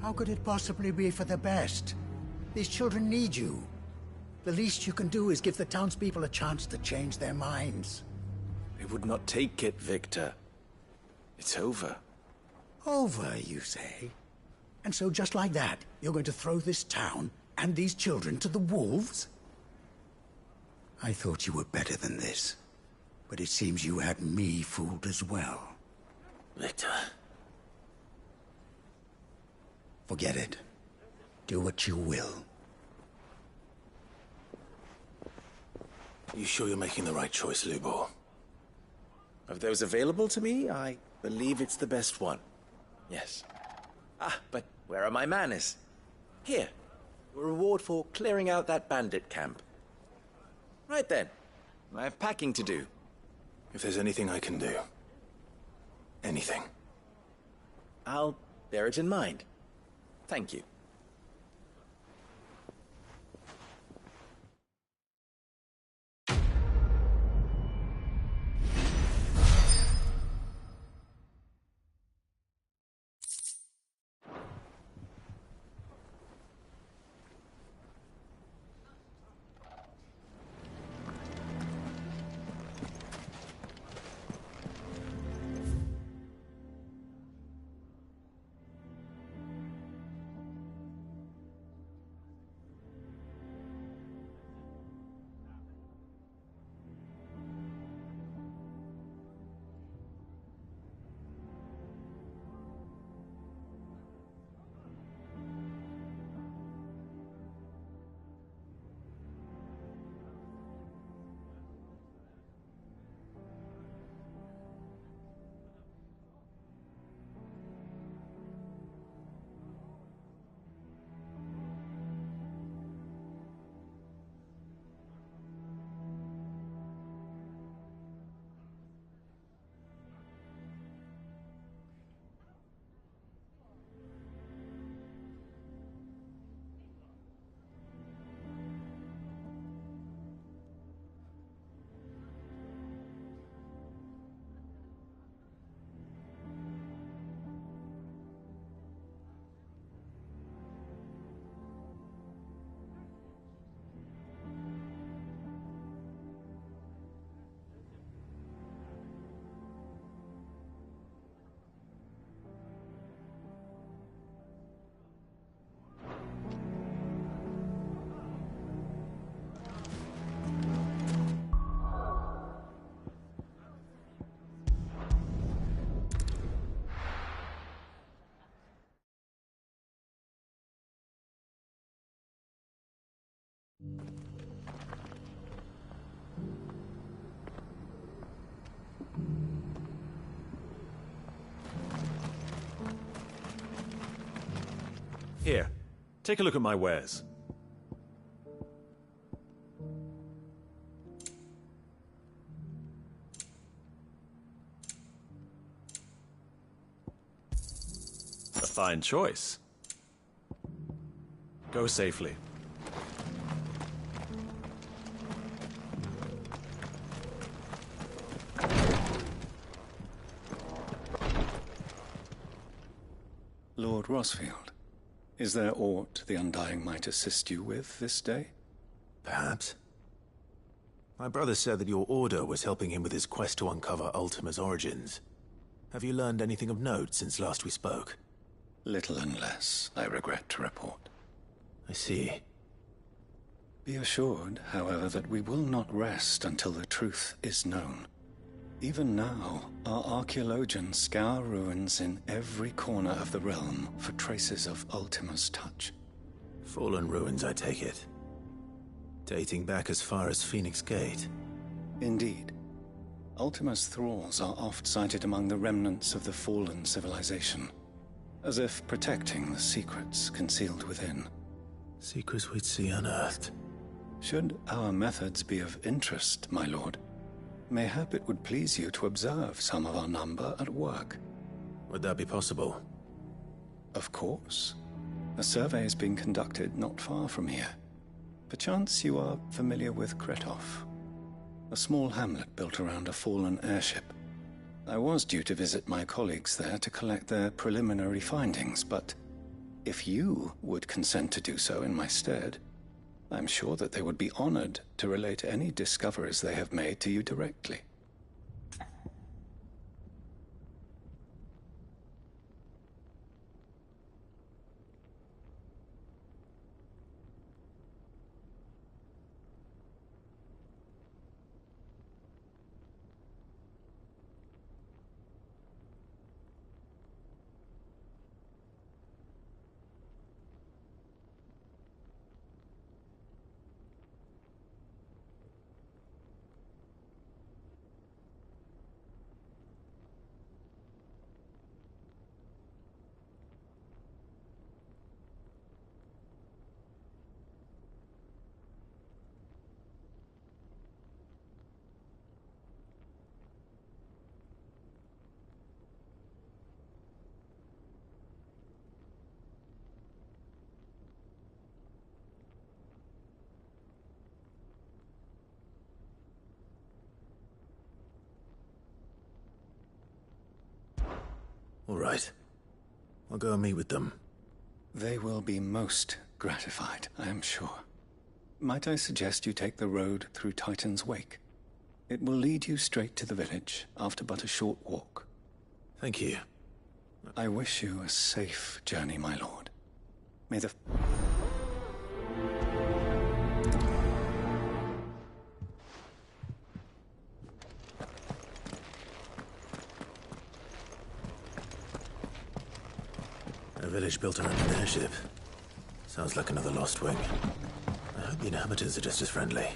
How could it possibly be for the best? These children need you. The least you can do is give the townspeople a chance to change their minds. They would not take it, Victor. It's over. Over, you say? And so just like that, you're going to throw this town and these children to the wolves? I thought you were better than this. But it seems you had me fooled as well. Victor. Forget it. Do what you will. You sure you're making the right choice, Lubor? Of those available to me, I believe it's the best one. Yes. Ah, but where are my manners? Here. A reward for clearing out that bandit camp. Right then. I have packing to do. If there's anything I can do. Anything. I'll bear it in mind. Thank you. Here, take a look at my wares. A fine choice. Go safely. Lord Rosfield, is there aught the Undying might assist you with this day? Perhaps. My brother said that your order was helping him with his quest to uncover Ultima's origins. Have you learned anything of note since last we spoke? Little and less, I regret to report. I see. Be assured, however, that we will not rest until the truth is known. Even now, our archaeologians scour ruins in every corner of the realm for traces of Ultima's touch. Fallen ruins, I take it. Dating back as far as Phoenix Gate. Indeed. Ultima's thralls are oft sighted among the remnants of the fallen civilization, as if protecting the secrets concealed within. Secrets we'd see unearthed. Should our methods be of interest, my lord, mayhap it would please you to observe some of our number at work. Would that be possible? Of course. A survey is being conducted not far from here. Perchance you are familiar with Kretov, a small hamlet built around a fallen airship. I was due to visit my colleagues there to collect their preliminary findings, but if you would consent to do so in my stead, I'm sure that they would be honored to relate any discoveries they have made to you directly. All right. I'll go and meet with them. They will be most gratified, I am sure. Might I suggest you take the road through Titan's Wake? It will lead you straight to the village after but a short walk. Thank you. I wish you a safe journey, my lord. May the... A village built around an airship. Sounds like another Lost Wing. I hope the inhabitants are just as friendly.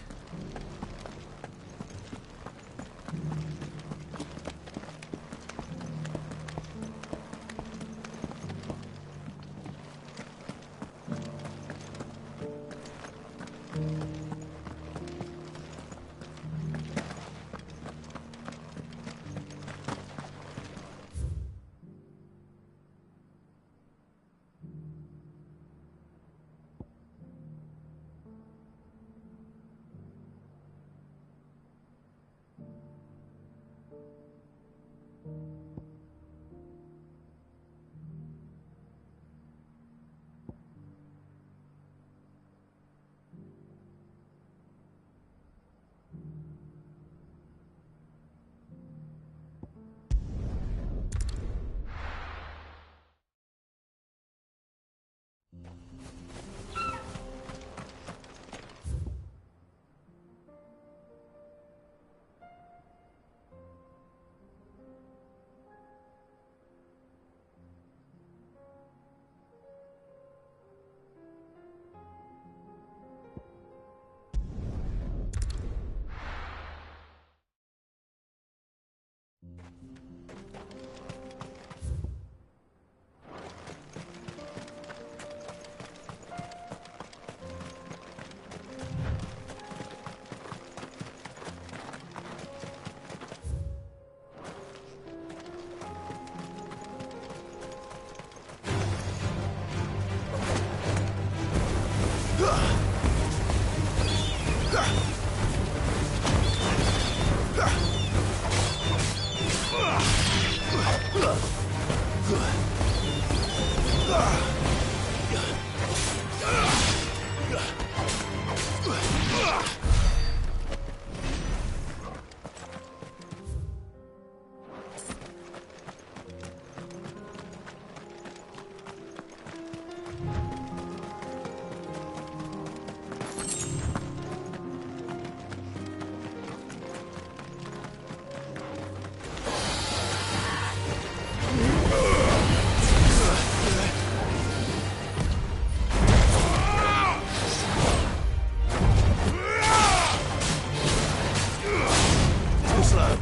slow.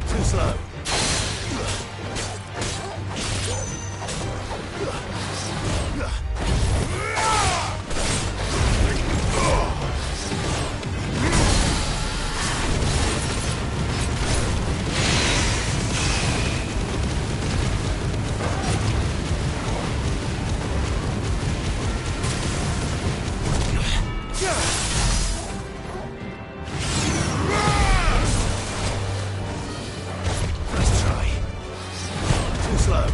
Too slow. Nice try. Too slow.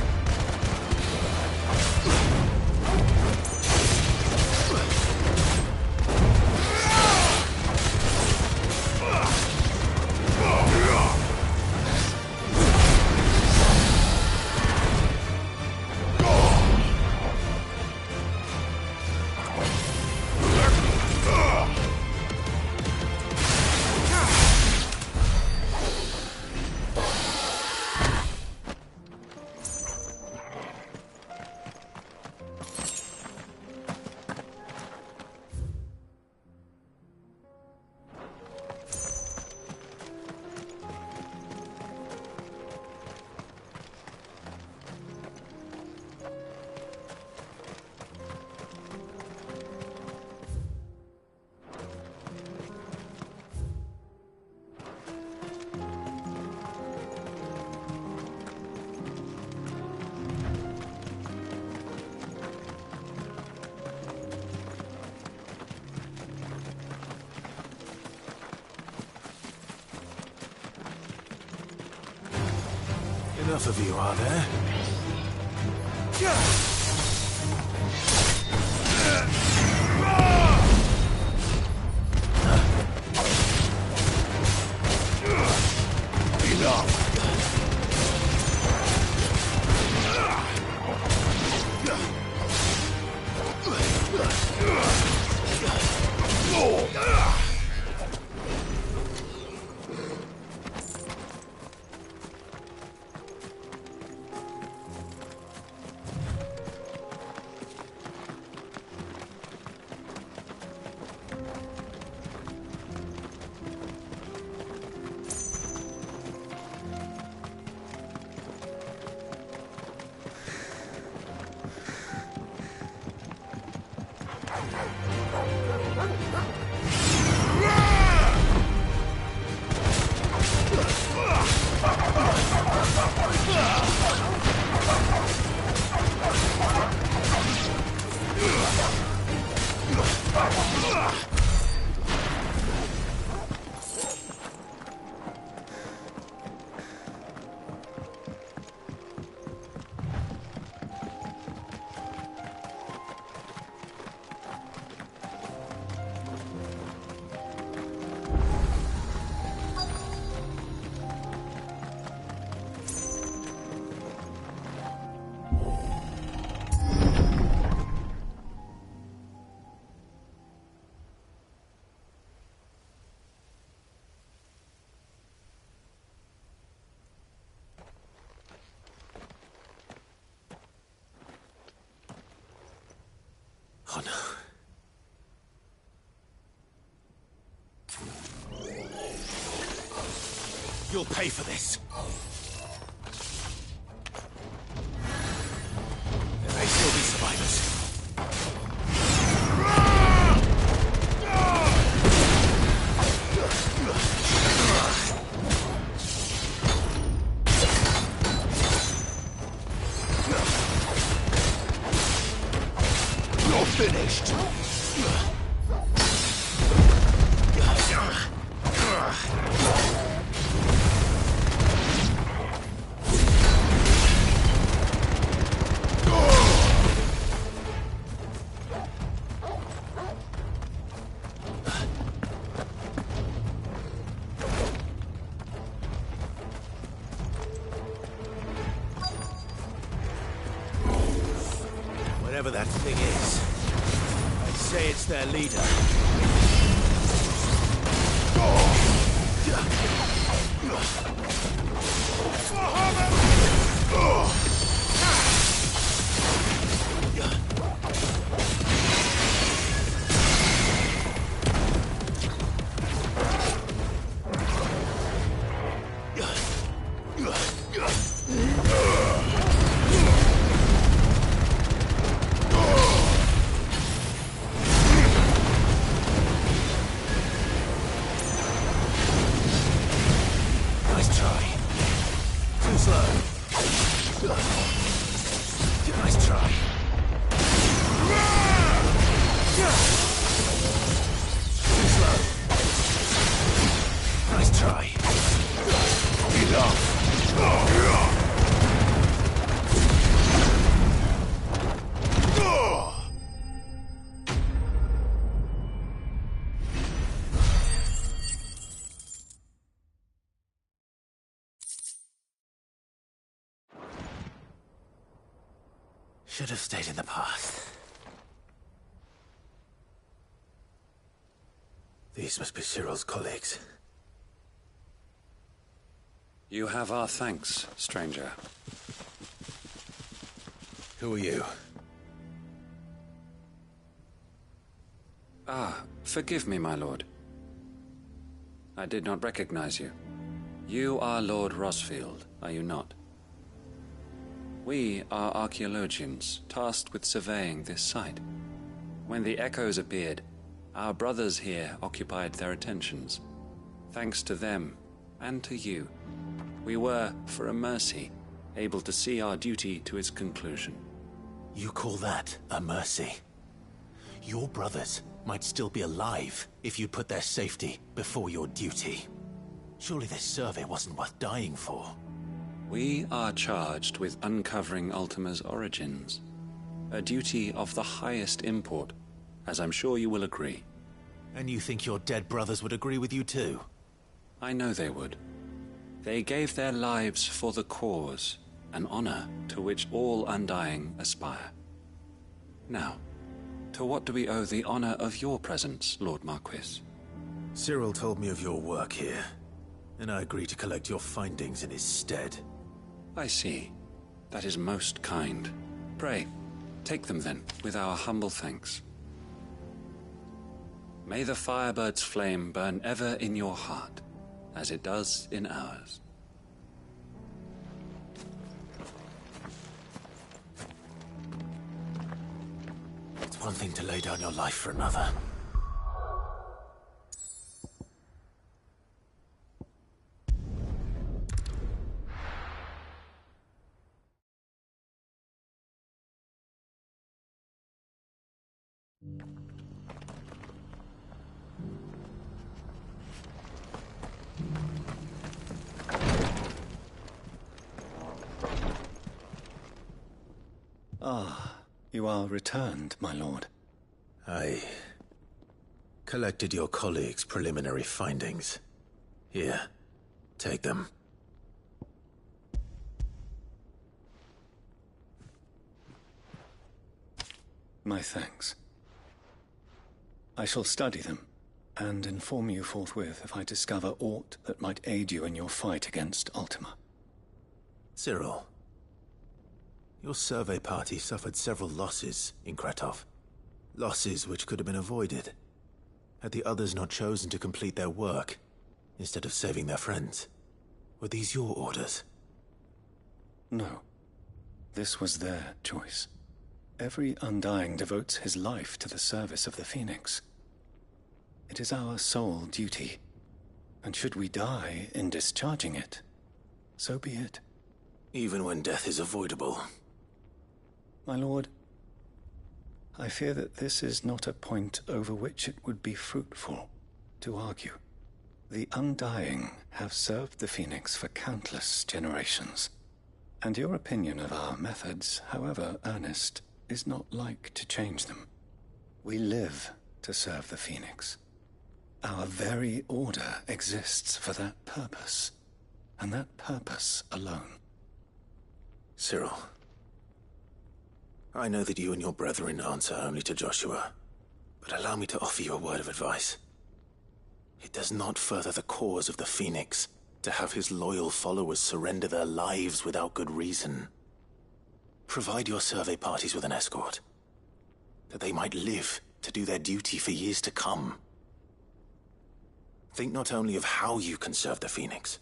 Enough of you, are there? Oh no. You'll pay for this. There may still be survivors. You're finished. Whatever that thing is, I'd say it's their leader. Should have stayed in the past. These must be Cyril's colleagues. You have our thanks, stranger. Who are you? Ah, forgive me, my lord. I did not recognize you. You are Lord Rosfield, are you not? We are archaeologians, tasked with surveying this site. When the echoes appeared, our brothers here occupied their attentions. Thanks to them, and to you, we were, for a mercy, able to see our duty to its conclusion. You call that a mercy? Your brothers might still be alive if you put their safety before your duty. Surely this survey wasn't worth dying for. We are charged with uncovering Ultima's origins. A duty of the highest import, as I'm sure you will agree. And you think your dead brothers would agree with you too? I know they would. They gave their lives for the cause, an honor to which all Undying aspire. Now, to what do we owe the honor of your presence, Lord Marquis? Cyril told me of your work here, and I agreed to collect your findings in his stead. I see. That is most kind. Pray, take them then, with our humble thanks. May the Firebird's flame burn ever in your heart, as it does in ours. It's one thing to lay down your life for another. Ah, you are returned, my lord. I collected your colleagues' preliminary findings. Here, take them. My thanks. I shall study them, and inform you forthwith if I discover aught that might aid you in your fight against Ultima. Cyril, your survey party suffered several losses in Kretov. Losses which could have been avoided, had the others not chosen to complete their work, instead of saving their friends. Were these your orders? No. This was their choice. Every Undying devotes his life to the service of the Phoenix. It is our sole duty, and should we die in discharging it, so be it. Even when death is avoidable. My lord, I fear that this is not a point over which it would be fruitful to argue. The Undying have served the Phoenix for countless generations, and your opinion of our methods, however earnest, is not like to change them. We live to serve the Phoenix. Our very order exists for that purpose, and that purpose alone. Cyril, I know that you and your brethren answer only to Joshua, but allow me to offer you a word of advice. It does not further the cause of the Phoenix to have his loyal followers surrender their lives without good reason. Provide your survey parties with an escort, that they might live to do their duty for years to come. Think not only of how you can serve the Phoenix,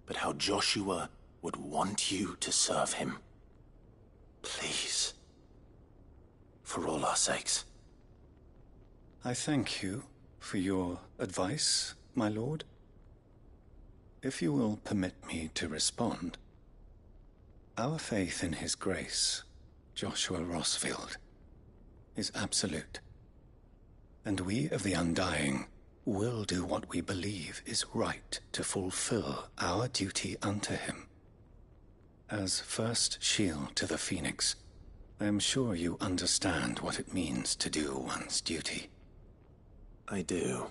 but how Joshua would want you to serve him. Please. For all our sakes. I thank you for your advice, my lord. If you will permit me to respond, our faith in his grace, Joshua Rosfield, is absolute. And we of the Undying will do what we believe is right to fulfill our duty unto him. As first shield to the Phoenix, I am sure you understand what it means to do one's duty. I do.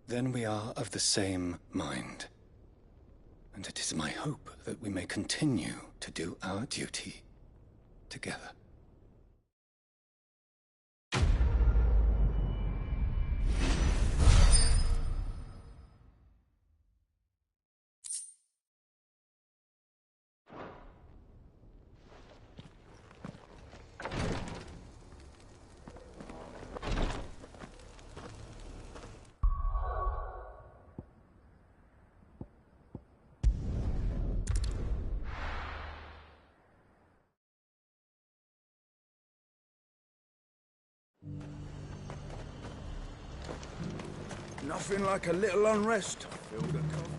Then we are of the same mind. And it is my hope that we may continue to do our duty together. Nothing like a little unrest to fill the coffin.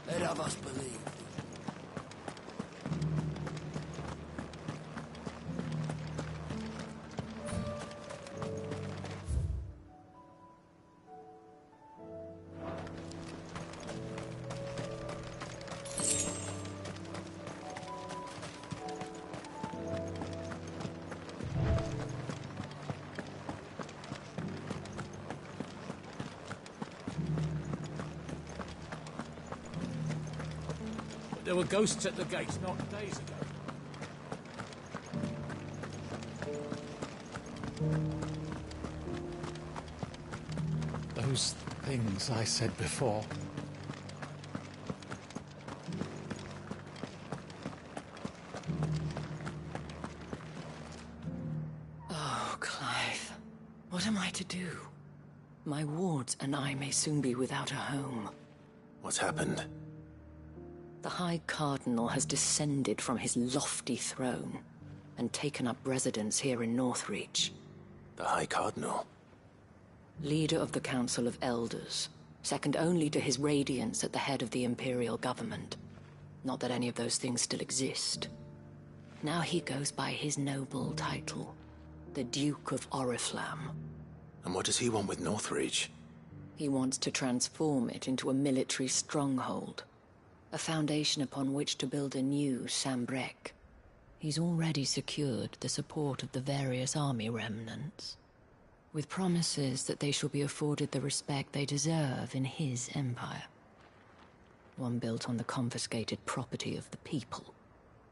Let of us believe. There were ghosts at the gates not days ago. Those things I said before. Oh, Clive. What am I to do? My wards and I may soon be without a home. What's happened? The High Cardinal has descended from his lofty throne and taken up residence here in Northreach. The High Cardinal? Leader of the Council of Elders, second only to his Radiance at the head of the Imperial government. Not that any of those things still exist. Now he goes by his noble title, the Duke of Oriflamme. And what does he want with Northreach? He wants to transform it into a military stronghold. A foundation upon which to build a new Sambrec. He's already secured the support of the various army remnants, with promises that they shall be afforded the respect they deserve in his empire. One built on the confiscated property of the people.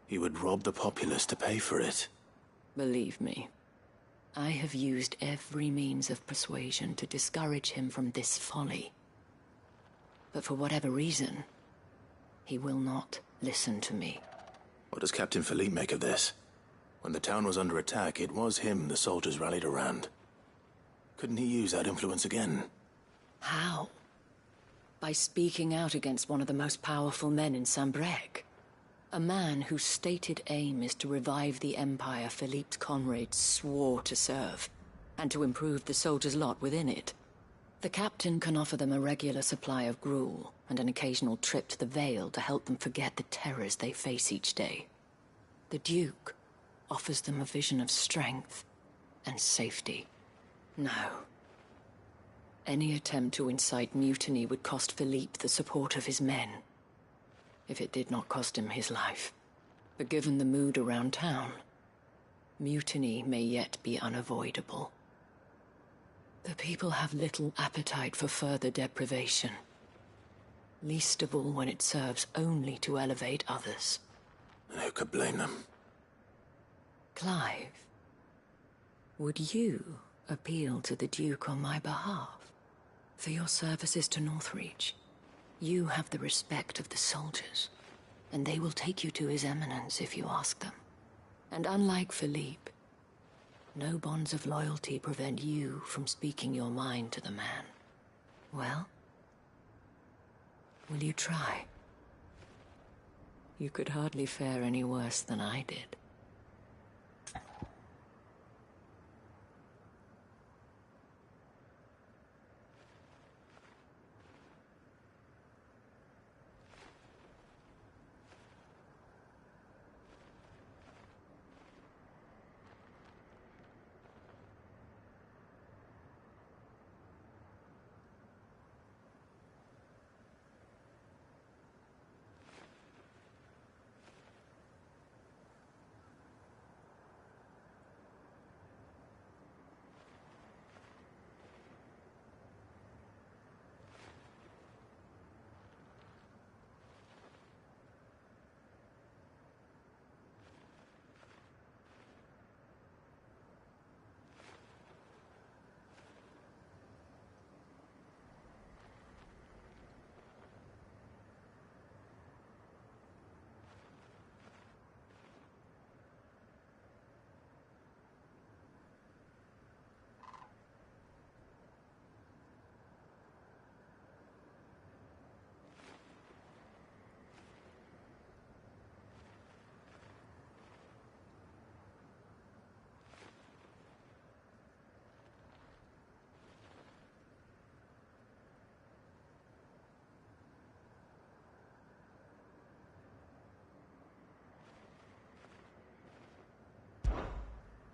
He would rob the populace to pay for it. Believe me, I have used every means of persuasion to discourage him from this folly. But for whatever reason, he will not listen to me. What does Captain Philippe make of this? When the town was under attack, it was him the soldiers rallied around. Couldn't he use that influence again? How? By speaking out against one of the most powerful men in Sambrec. A man whose stated aim is to revive the empire Philippe's comrades swore to serve, and to improve the soldiers' lot within it. The captain can offer them a regular supply of gruel, and an occasional trip to the Vale to help them forget the terrors they face each day. The Duke offers them a vision of strength and safety. No. Any attempt to incite mutiny would cost Philippe the support of his men, if it did not cost him his life. But given the mood around town, mutiny may yet be unavoidable. The people have little appetite for further deprivation, least of all when it serves only to elevate others. And who could blame them? Clive, would you appeal to the Duke on my behalf? For your services to Northreach, you have the respect of the soldiers, and they will take you to His Eminence if you ask them. And unlike Philippe, no bonds of loyalty prevent you from speaking your mind to the man. Well, will you try? You could hardly fare any worse than I did.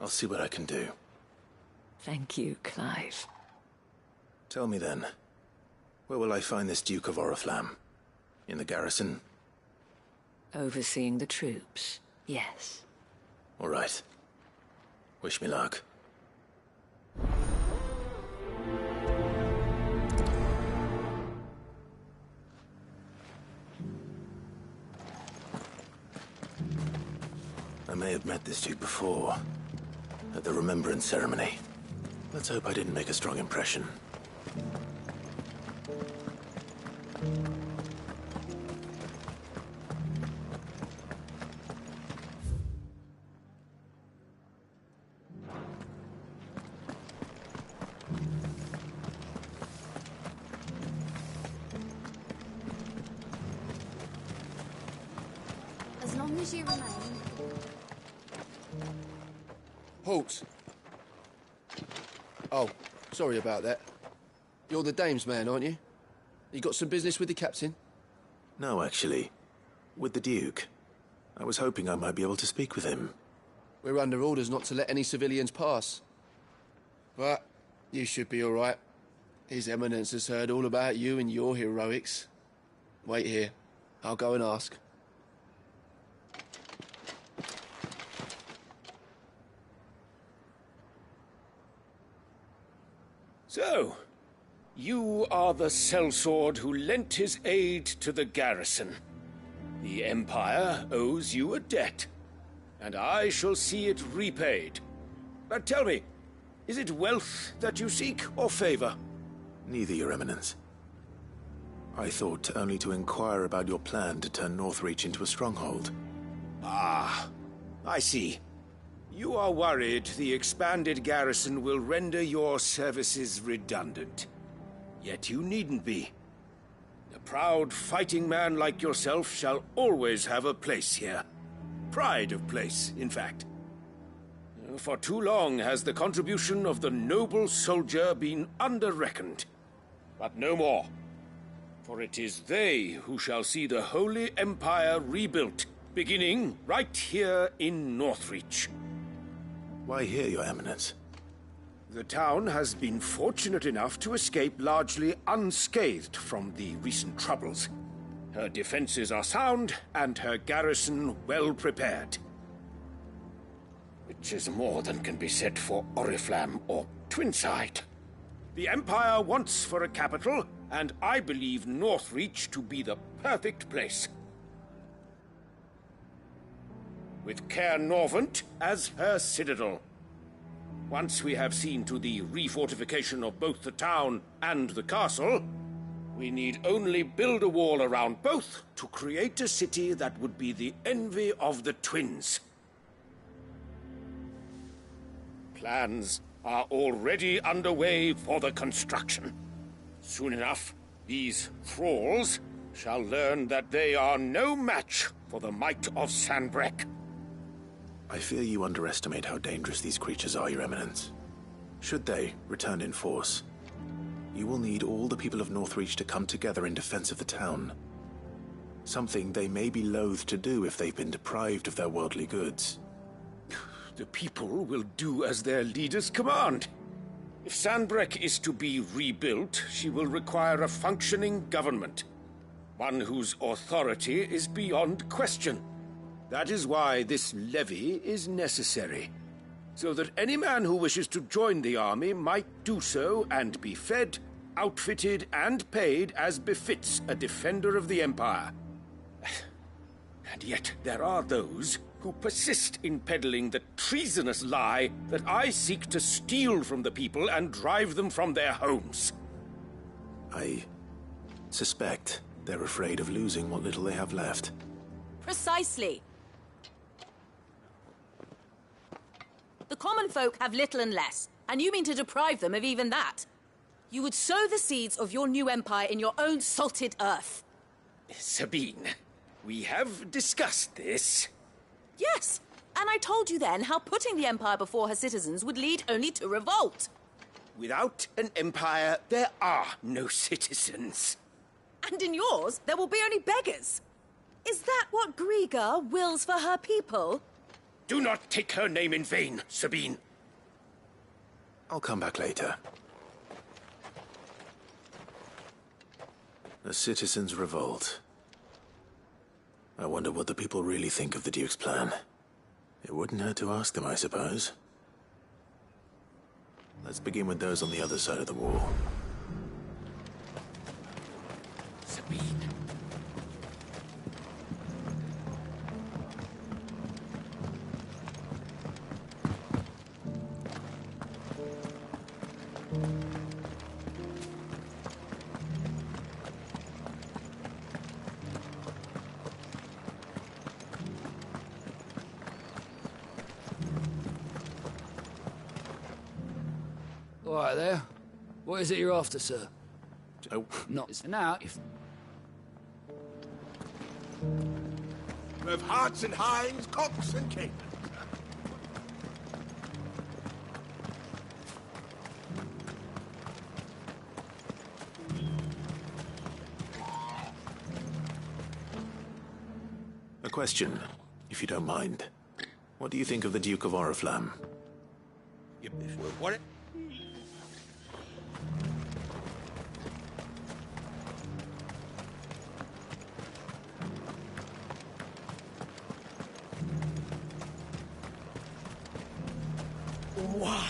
I'll see what I can do. Thank you, Clive. Tell me then, where will I find this Duke of Oriflamme? In the garrison? Overseeing the troops, yes. All right. Wish me luck. I may have met this dude before, at the Remembrance Ceremony. Let's hope I didn't make a strong impression. As long as you remain. Halt! Oh, sorry about that. You're the dame's man, aren't you? You got some business with the captain? No, actually. With the Duke. I was hoping I might be able to speak with him. We're under orders not to let any civilians pass. But you should be all right. His Eminence has heard all about you and your heroics. Wait here. I'll go and ask. So, you are the sellsword who lent his aid to the garrison. The Empire owes you a debt, and I shall see it repaid. But tell me, is it wealth that you seek, or favor? Neither, Your Eminence. I thought only to inquire about your plan to turn Northreach into a stronghold. Ah, I see. You are worried the expanded garrison will render your services redundant. Yet you needn't be. A proud fighting man like yourself shall always have a place here. Pride of place, in fact. For too long has the contribution of the noble soldier been under-reckoned. But no more. For it is they who shall see the Holy Empire rebuilt, beginning right here in Northreach. Why here, Your Eminence? The town has been fortunate enough to escape largely unscathed from the recent troubles. Her defenses are sound, and her garrison well prepared. Which is more than can be said for Oriflamme or Twinside. The Empire wants for a capital, and I believe Northreach to be the perfect place. With Caer Norvent as her citadel. Once we have seen to the refortification of both the town and the castle, we need only build a wall around both to create a city that would be the envy of the twins. Plans are already underway for the construction. Soon enough, these thralls shall learn that they are no match for the might of Sanbreque. I fear you underestimate how dangerous these creatures are, Your Eminence. Should they return in force, you will need all the people of Northreach to come together in defense of the town. Something they may be loath to do if they've been deprived of their worldly goods. The people will do as their leaders command. If Sanbreque is to be rebuilt, she will require a functioning government. One whose authority is beyond question. That is why this levy is necessary. So that any man who wishes to join the army might do so and be fed, outfitted, and paid as befits a defender of the Empire. And yet there are those who persist in peddling the treasonous lie that I seek to steal from the people and drive them from their homes. I suspect they're afraid of losing what little they have left. Precisely. The common folk have little and less, and you mean to deprive them of even that. You would sow the seeds of your new empire in your own salted earth. Sabine, we have discussed this. Yes, and I told you then how putting the empire before her citizens would lead only to revolt. Without an empire, there are no citizens. And in yours, there will be only beggars. Is that what Greagor wills for her people? Do not take her name in vain, Sabine. I'll come back later. A citizens' revolt. I wonder what the people really think of the Duke's plan. It wouldn't hurt to ask them, I suppose. Let's begin with those on the other side of the wall. Sabine. All right there. What is it you're after, sir? Oh. Not now. If We have hearts and hinds, cocks and capons. A question, if you don't mind. What do you think of the Duke of Oriflamme? What? Why,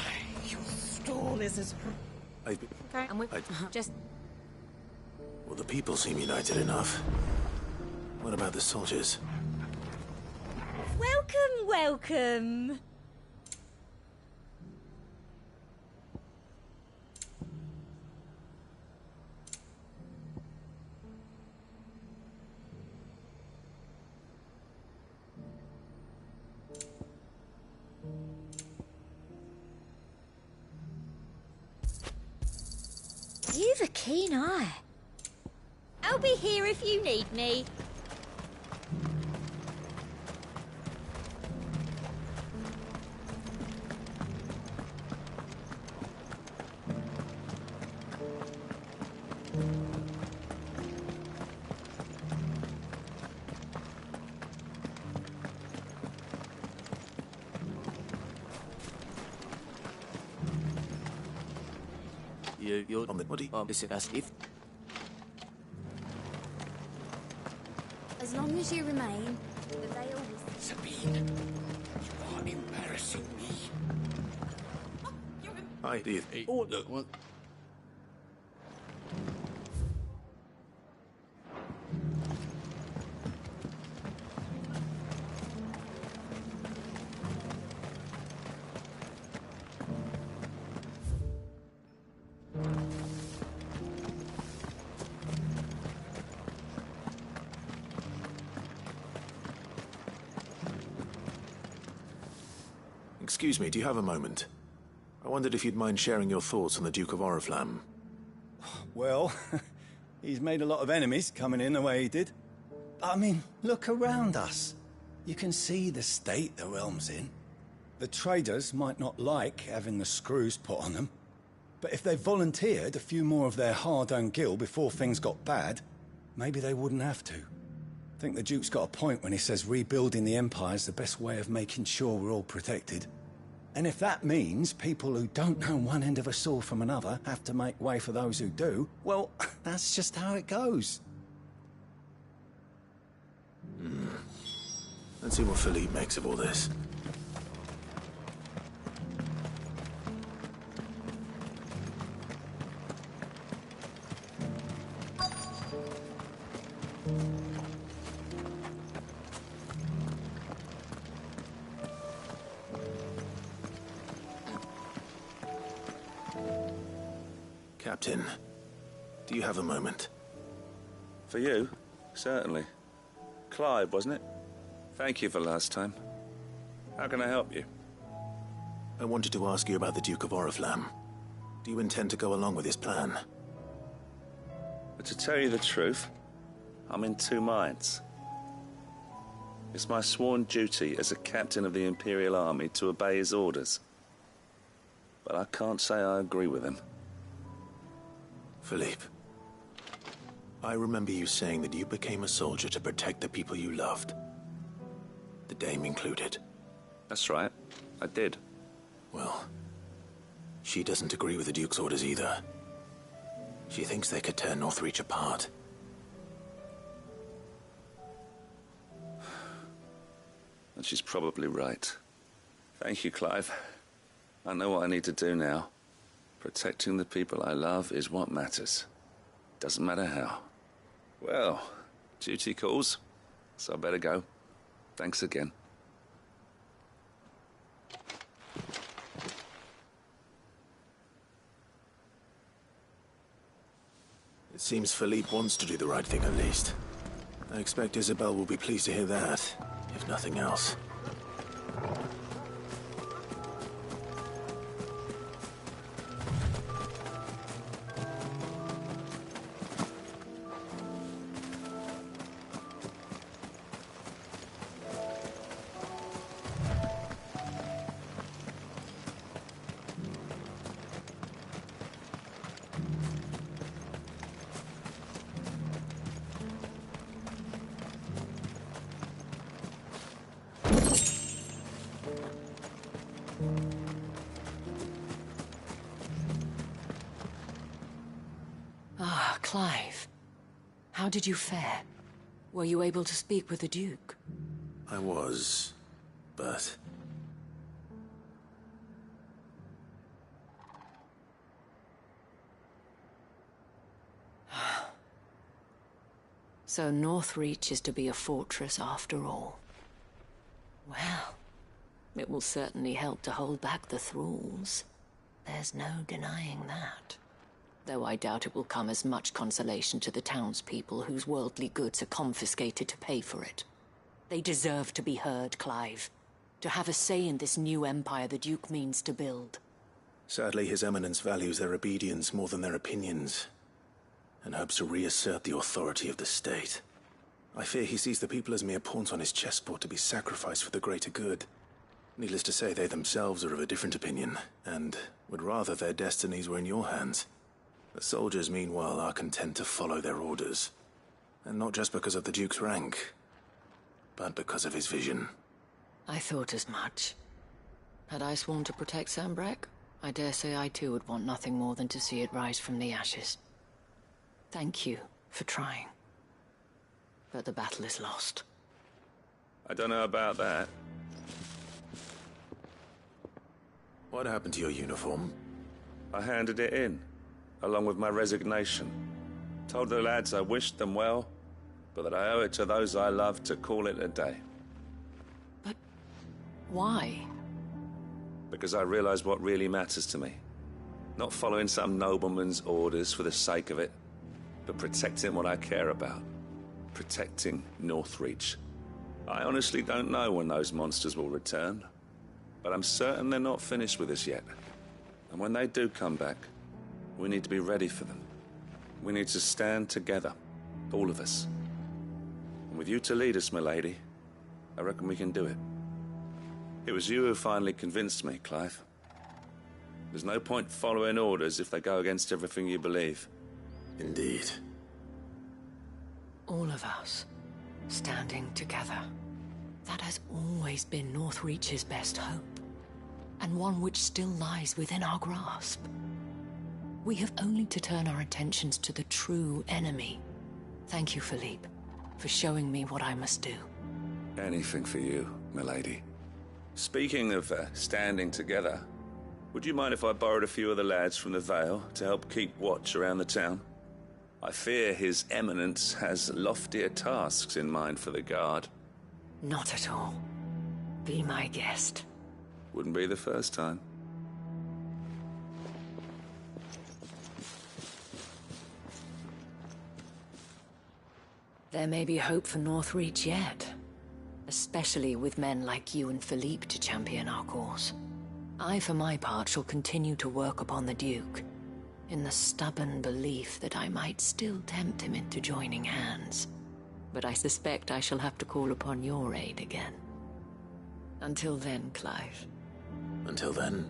your stall is as... Okay, and we just... Well, the people seem united enough. What about the soldiers? Welcome, welcome. You've a keen eye. I'll be here if you need me. You're on the body. Listen, as if... As long as you remain, the veil will... Sabine, you are embarrassing me. Hi, do you... Order. What? Excuse me, do you have a moment? I wondered if you'd mind sharing your thoughts on the Duke of Oriflamme. Well, he's made a lot of enemies coming in the way he did. I mean, look around us. You can see the state the realm's in. The traders might not like having the screws put on them, but if they volunteered a few more of their hard-earned gil before things got bad, maybe they wouldn't have to. I think the Duke's got a point when he says rebuilding the Empire's the best way of making sure we're all protected. And if that means people who don't know one end of a sword from another have to make way for those who do, well, that's just how it goes. Let's see what Philippe makes of all this. Captain, do you have a moment? For you? Certainly. Clive, wasn't it? Thank you for last time. How can I help you? I wanted to ask you about the Duke of Oriflamme. Do you intend to go along with his plan? But to tell you the truth, I'm in two minds. It's my sworn duty as a captain of the Imperial Army to obey his orders. But I can't say I agree with him. Philippe, I remember you saying that you became a soldier to protect the people you loved. The Dame included. That's right. I did. Well, she doesn't agree with the Duke's orders either. She thinks they could tear Northreach apart. And she's probably right. Thank you, Clive. I know what I need to do now. Protecting the people I love is what matters. Doesn't matter how. Well, duty calls, so I better go. Thanks again. It seems Philippe wants to do the right thing at least. I expect Isabel will be pleased to hear that, if nothing else. Ah, Clive. How did you fare? Were you able to speak with the Duke? I was, but... So Northreach is to be a fortress after all. Well, it will certainly help to hold back the thralls. There's no denying that. Though I doubt it will come as much consolation to the townspeople whose worldly goods are confiscated to pay for it. They deserve to be heard, Clive. To have a say in this new empire the Duke means to build. Sadly, His Eminence values their obedience more than their opinions, and hopes to reassert the authority of the state. I fear he sees the people as mere pawns on his chessboard to be sacrificed for the greater good. Needless to say, they themselves are of a different opinion, and would rather their destinies were in your hands. The soldiers, meanwhile, are content to follow their orders. And not just because of the Duke's rank, but because of his vision. I thought as much. Had I sworn to protect Sanbreque, I dare say I too would want nothing more than to see it rise from the ashes. Thank you for trying. But the battle is lost. I don't know about that. What happened to your uniform? I handed it in, along with my resignation. Told the lads I wished them well, but that I owe it to those I love to call it a day. But why? Because I realized what really matters to me. Not following some nobleman's orders for the sake of it, but protecting what I care about. Protecting Northreach. I honestly don't know when those monsters will return, but I'm certain they're not finished with us yet. And when they do come back, we need to be ready for them. We need to stand together, all of us. And with you to lead us, milady, I reckon we can do it. It was you who finally convinced me, Clive. There's no point following orders if they go against everything you believe. Indeed. All of us, standing together. That has always been Northreach's best hope, and one which still lies within our grasp. We have only to turn our attentions to the true enemy. Thank you, Philippe, for showing me what I must do. Anything for you, milady. Speaking of standing together, would you mind if I borrowed a few of the lads from the Vale to help keep watch around the town? I fear His Eminence has loftier tasks in mind for the guard. Not at all. Be my guest. Wouldn't be the first time. There may be hope for Northreach yet. Especially with men like you and Philippe to champion our cause. I, for my part, shall continue to work upon the Duke, in the stubborn belief that I might still tempt him into joining hands. But I suspect I shall have to call upon your aid again. Until then, Clive. Until then...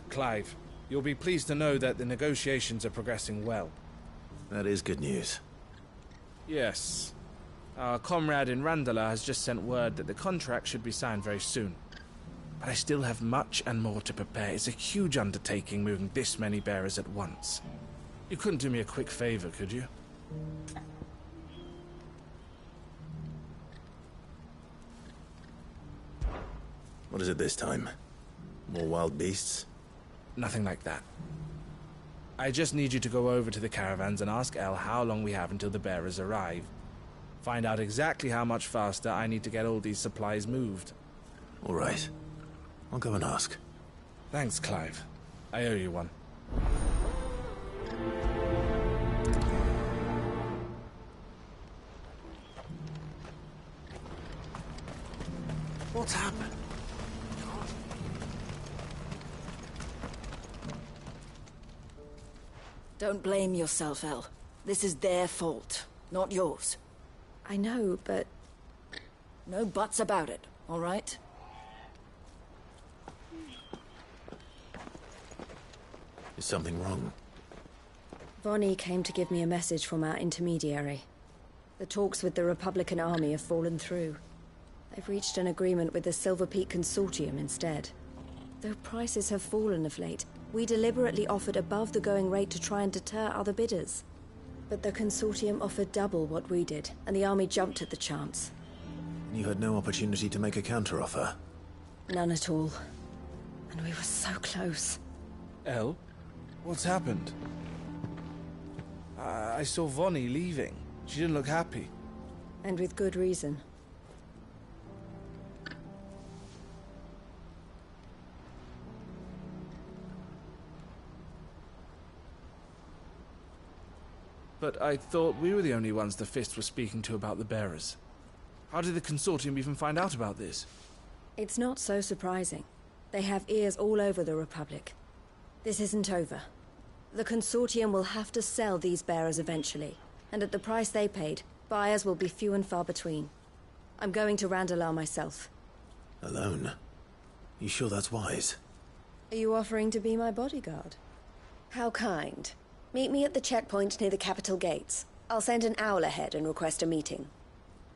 Clive. You'll be pleased to know that the negotiations are progressing well. That is good news. Yes. Our comrade in Randalar has just sent word that the contract should be signed very soon. But I still have much and more to prepare. It's a huge undertaking moving this many bearers at once. You couldn't do me a quick favor, could you? What is it this time? More wild beasts? Nothing like that. I just need you to go over to the caravans and ask El how long we have until the bearers arrive. Find out exactly how much faster I need to get all these supplies moved. All right. I'll go and ask. Thanks, Clive. I owe you one. What's happened? Don't blame yourself, El. This is their fault, not yours. I know, but... No buts about it, all right? Is something wrong? Vonnie came to give me a message from our intermediary. The talks with the Republican army have fallen through. They've reached an agreement with the Silver Peak Consortium instead. Though prices have fallen of late, we deliberately offered above the going rate to try and deter other bidders. But the Consortium offered double what we did, and the army jumped at the chance. You had no opportunity to make a counteroffer? None at all. And we were so close. El? What's happened? I saw Vonnie leaving. She didn't look happy. And with good reason. But I thought we were the only ones the Fist was speaking to about the bearers. How did the Consortium even find out about this? It's not so surprising. They have ears all over the Republic. This isn't over. The Consortium will have to sell these bearers eventually, and at the price they paid, buyers will be few and far between. I'm going to Randalar myself. Alone? You sure that's wise? Are you offering to be my bodyguard? How kind. Meet me at the checkpoint near the capital gates. I'll send an owl ahead and request a meeting.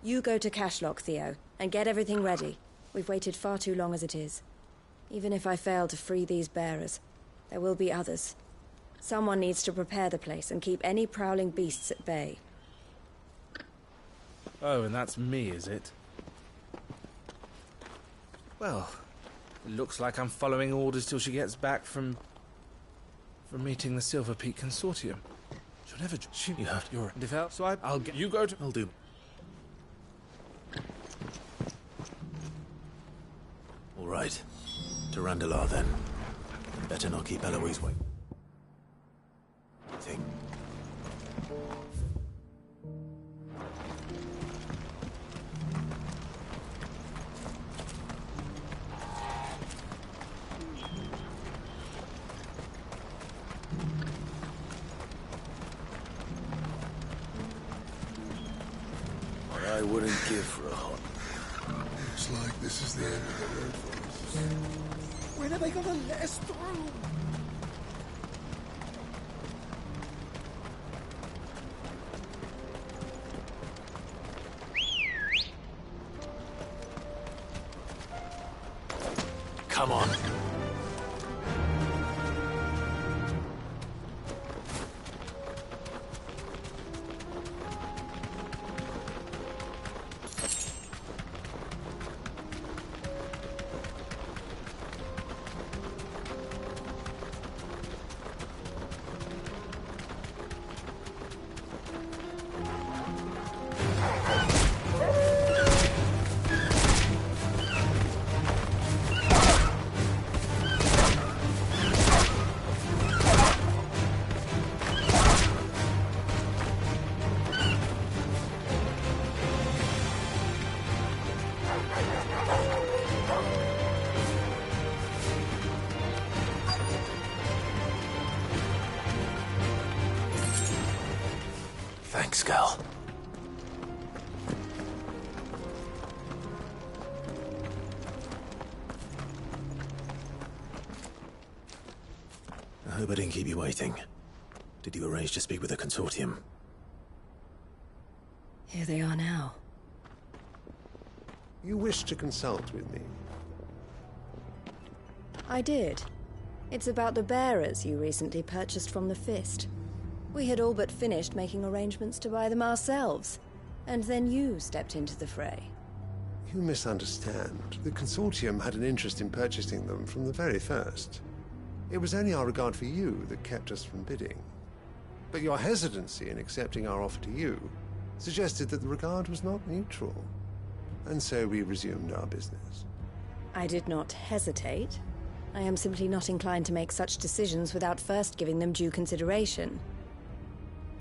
You go to Cashlock, Theo, and get everything ready. We've waited far too long as it is. Even if I fail to free these bearers, there will be others. Someone needs to prepare the place and keep any prowling beasts at bay. Oh, and that's me, is it? Well, it looks like I'm following orders till she gets back from meeting the Silver Peak Consortium. She'll never... You have to... You're... Devel, so I'll get... You go to... I'll do... All right. To Randalar, then. Better not keep Eloise waiting. I wouldn't give for a hot. Looks like this is the end of the road for us. When are they gonna let us through? Come on. Thanks, Gal. Hope I didn't keep you waiting. Did you arrange to speak with the Consortium? Here they are now. You wish to consult with me? I did. It's about the bearers you recently purchased from the Fist. We had all but finished making arrangements to buy them ourselves, and then you stepped into the fray. You misunderstand. The Consortium had an interest in purchasing them from the very first. It was only our regard for you that kept us from bidding. But your hesitancy in accepting our offer to you suggested that the regard was not mutual. And so we resumed our business. I did not hesitate. I am simply not inclined to make such decisions without first giving them due consideration.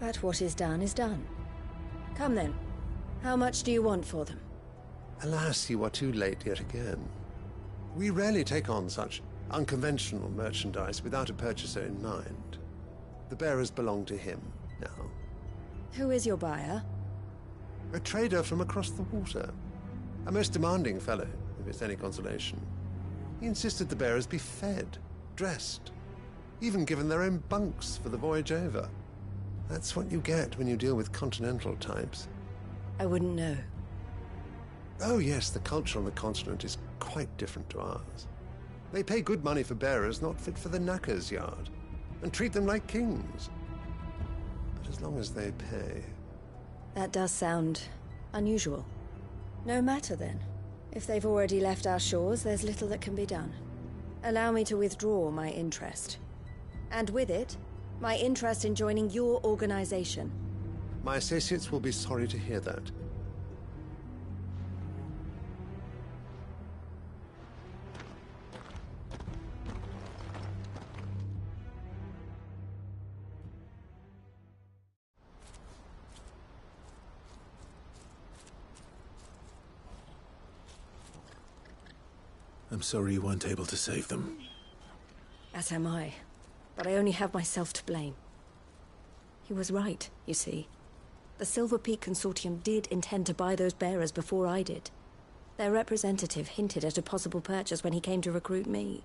But what is done is done. Come then. How much do you want for them? Alas, you are too late yet again. We rarely take on such unconventional merchandise without a purchaser in mind. The bearers belong to him now. Who is your buyer? A trader from across the water. A most demanding fellow, if it's any consolation. He insisted the bearers be fed, dressed, even given their own bunks for the voyage over. That's what you get when you deal with continental types. I wouldn't know. Oh yes, the culture on the continent is quite different to ours. They pay good money for bearers not fit for the knacker's yard, and treat them like kings. But as long as they pay... That does sound unusual. No matter then. If they've already left our shores, there's little that can be done. Allow me to withdraw my interest. And with it, my interest in joining your organization. My associates will be sorry to hear that. I'm sorry you weren't able to save them. As am I. But I only have myself to blame. He was right, you see. The Silver Peak Consortium did intend to buy those bearers before I did. Their representative hinted at a possible purchase when he came to recruit me.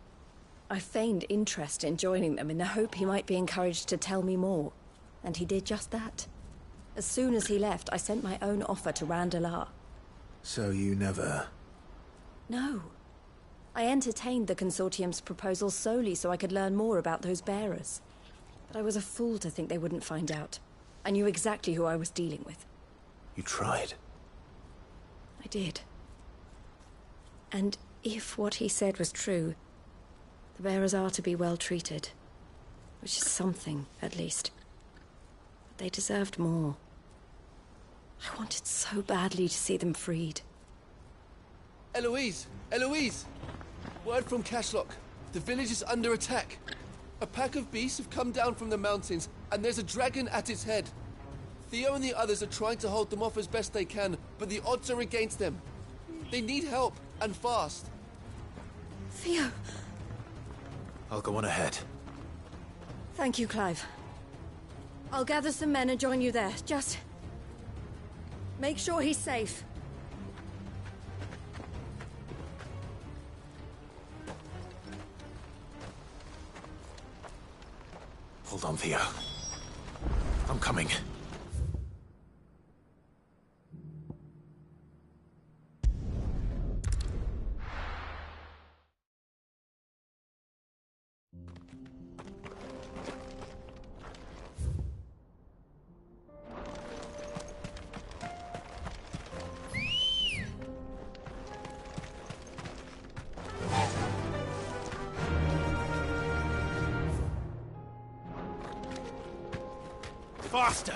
I feigned interest in joining them in the hope he might be encouraged to tell me more. And he did just that. As soon as he left, I sent my own offer to Randalar. So you never... No. I entertained the Consortium's proposal solely so I could learn more about those bearers. But I was a fool to think they wouldn't find out. I knew exactly who I was dealing with. You tried. I did. And if what he said was true, the bearers are to be well treated. Which is something, at least. But they deserved more. I wanted so badly to see them freed. Eloise! Eloise! Word from Cashlock. The village is under attack. A pack of beasts have come down from the mountains, and there's a dragon at its head. Theo and the others are trying to hold them off as best they can, but the odds are against them. They need help, and fast. Theo! I'll go on ahead. Thank you, Clive. I'll gather some men and join you there. Just... make sure he's safe. Hold on, Theo. I'm coming. Faster!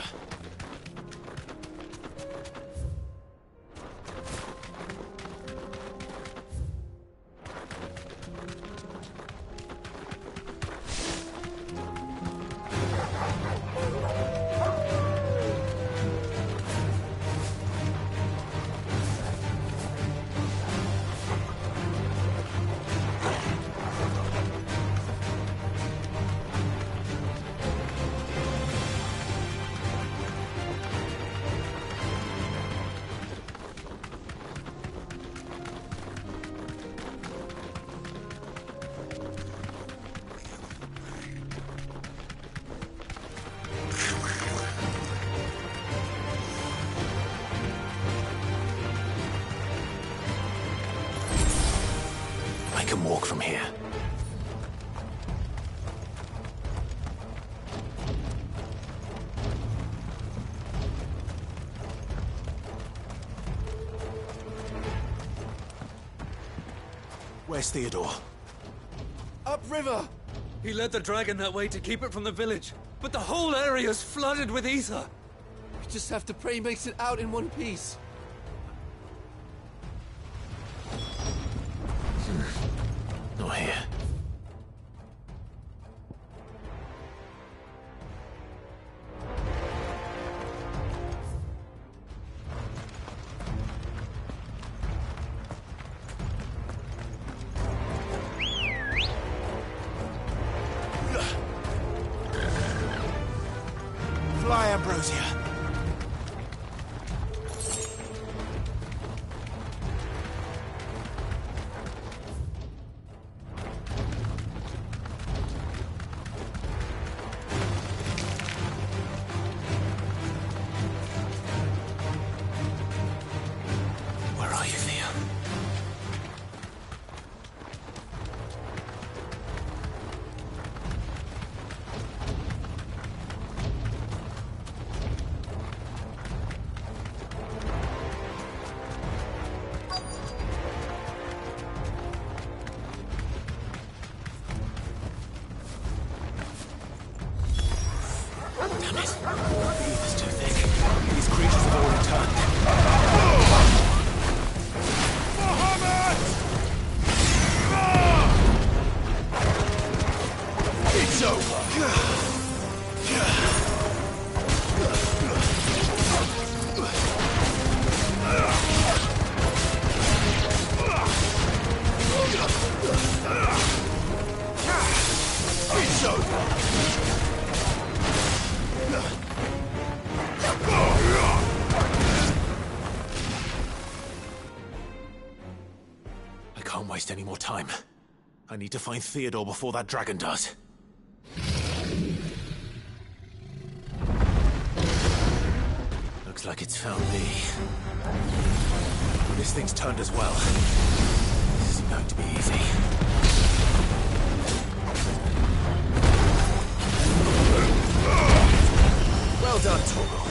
can walk from here. Where's Theodore? Upriver! He led the dragon that way to keep it from the village, but the whole area's flooded with ether. We just have to pray he makes it out in one piece. Not here. Fly, Ambrosia. Where are you, Theo? Damn it. The ether's too thick. These creatures have all returned. It's over. It's over. I can't waste any more time. I need to find Theodore before that dragon does. Looks like it's found me. This thing's turned as well. This isn't going to be easy. Well done, Torgal.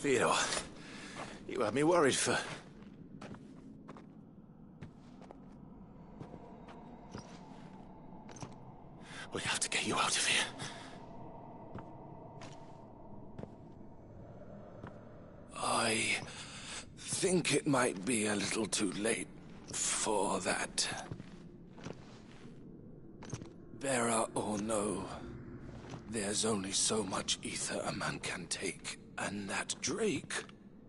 Theodore, you had me worried for... We have to get you out of here. I think it might be a little too late for that. Bearer or no, there's only so much ether a man can take, and that Drake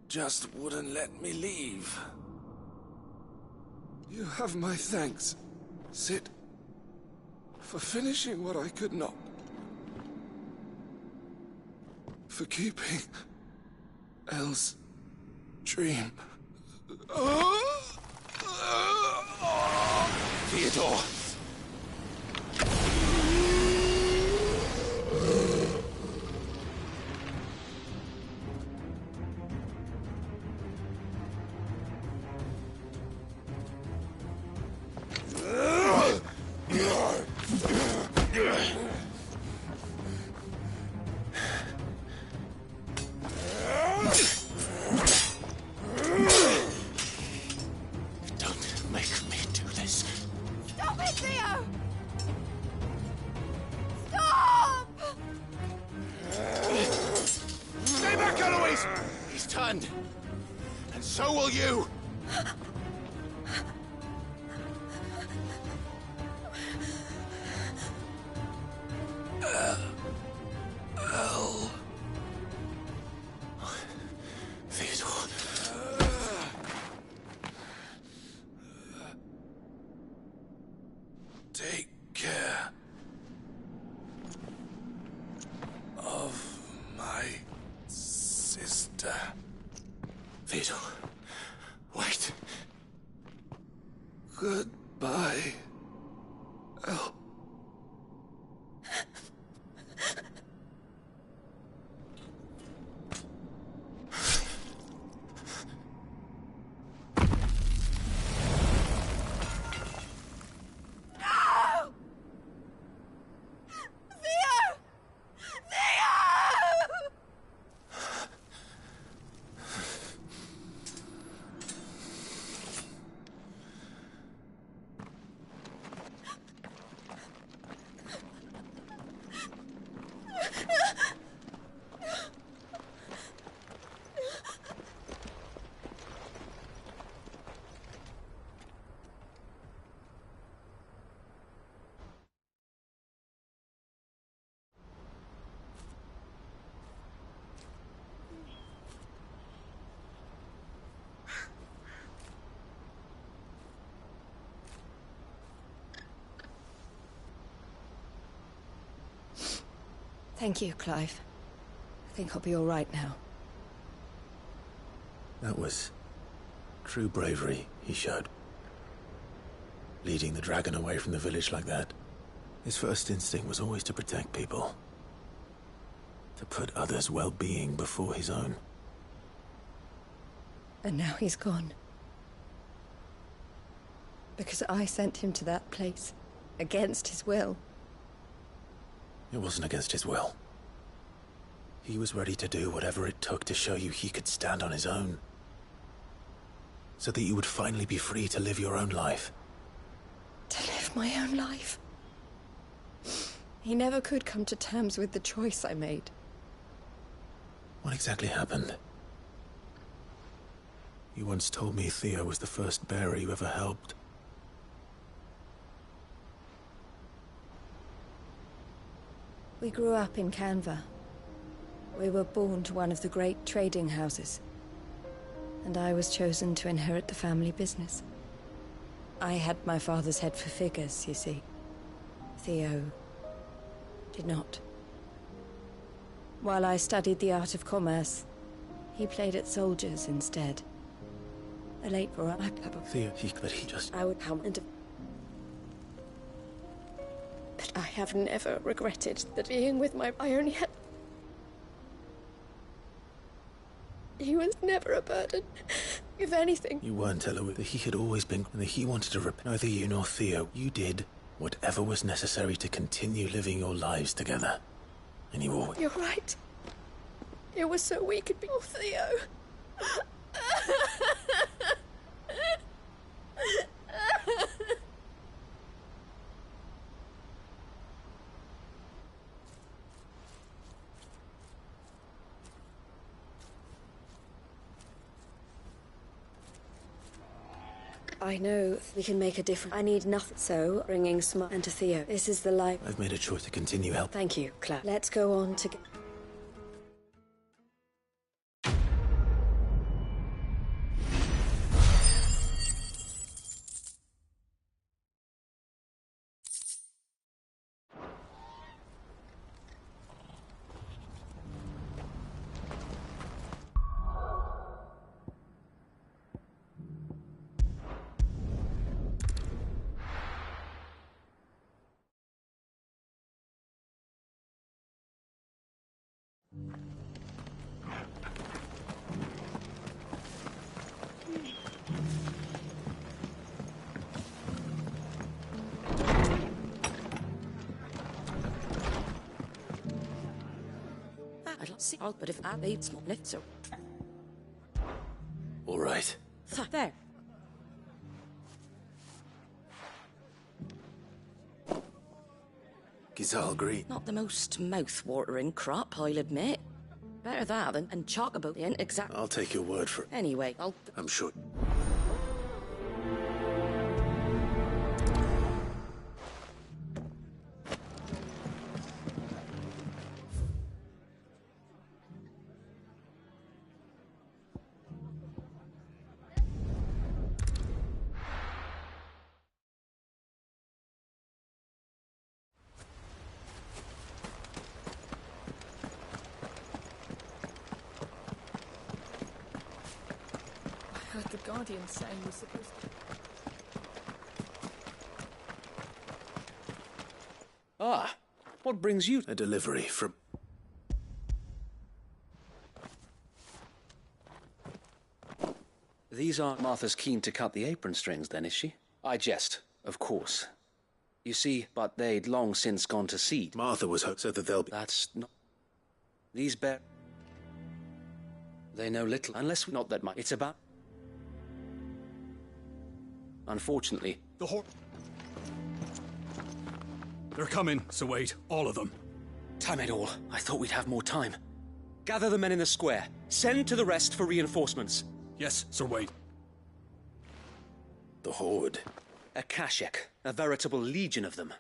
just wouldn't let me leave. You have my thanks, Cid, for finishing what I could not. For keeping Elle's dream. Theodore! Don't make me do this. Stop it, Theo! Stop! Stay back, Eloise! He's turned. And so will you! Elle. Theodore. Take care of my sister. Theodore, wait. Goodbye, Elle. No! Theo! Theo! Thank you, Clive. I think I'll be all right now. That was true bravery he showed. Leading the dragon away from the village like that. His first instinct was always to protect people. To put others' well-being before his own. And now he's gone. Because I sent him to that place, against his will. It wasn't against his will. He was ready to do whatever it took to show you he could stand on his own. So that you would finally be free to live your own life. To live my own life. He never could come to terms with the choice I made. What exactly happened? You once told me Theo was the first bearer you ever helped. We grew up in Canva. We were born to one of the great trading houses. And I was chosen to inherit the family business. I had my father's head for figures, you see. Theo did not. While I studied the art of commerce, he played at soldiers instead. A late for Theo, but he just... I would come and... But I have never regretted that being with I only had... He was never a burden. If anything... You weren't, Eloise. He had always been, and that he wanted to rip. Neither you nor Theo. You did whatever was necessary to continue living your lives together. And you always... You're right. It was so we could be... Oh, Theo. I know we can make a difference. I need nothing. So, bringing Smart and to Theo. This is the life. I've made a choice to continue help. Thank you, Claire. Let's go on to... See, but if I made small left, so... All right. There. Gizal agree. Not the most mouth-watering crop, I'll admit. Better that than and chocobo ain't exact. I'll take your word for it. Anyway, I'm sure. I heard the Guardian saying we're supposed to... Ah, what brings you? A delivery from... These aren't Martha's keen to cut the apron strings, then, is she? I jest, of course. You see, but they'd long since gone to seed. Martha was hoping so that they'll be... That's not... These bear... They know little, unless not that much. It's about... Unfortunately... They're coming, so wait, all of them. Damn it all. I thought we'd have more time. Gather the men in the square. Send to the rest for reinforcements. Yes, Sir Wade. The Horde. A Kashek. A veritable legion of them.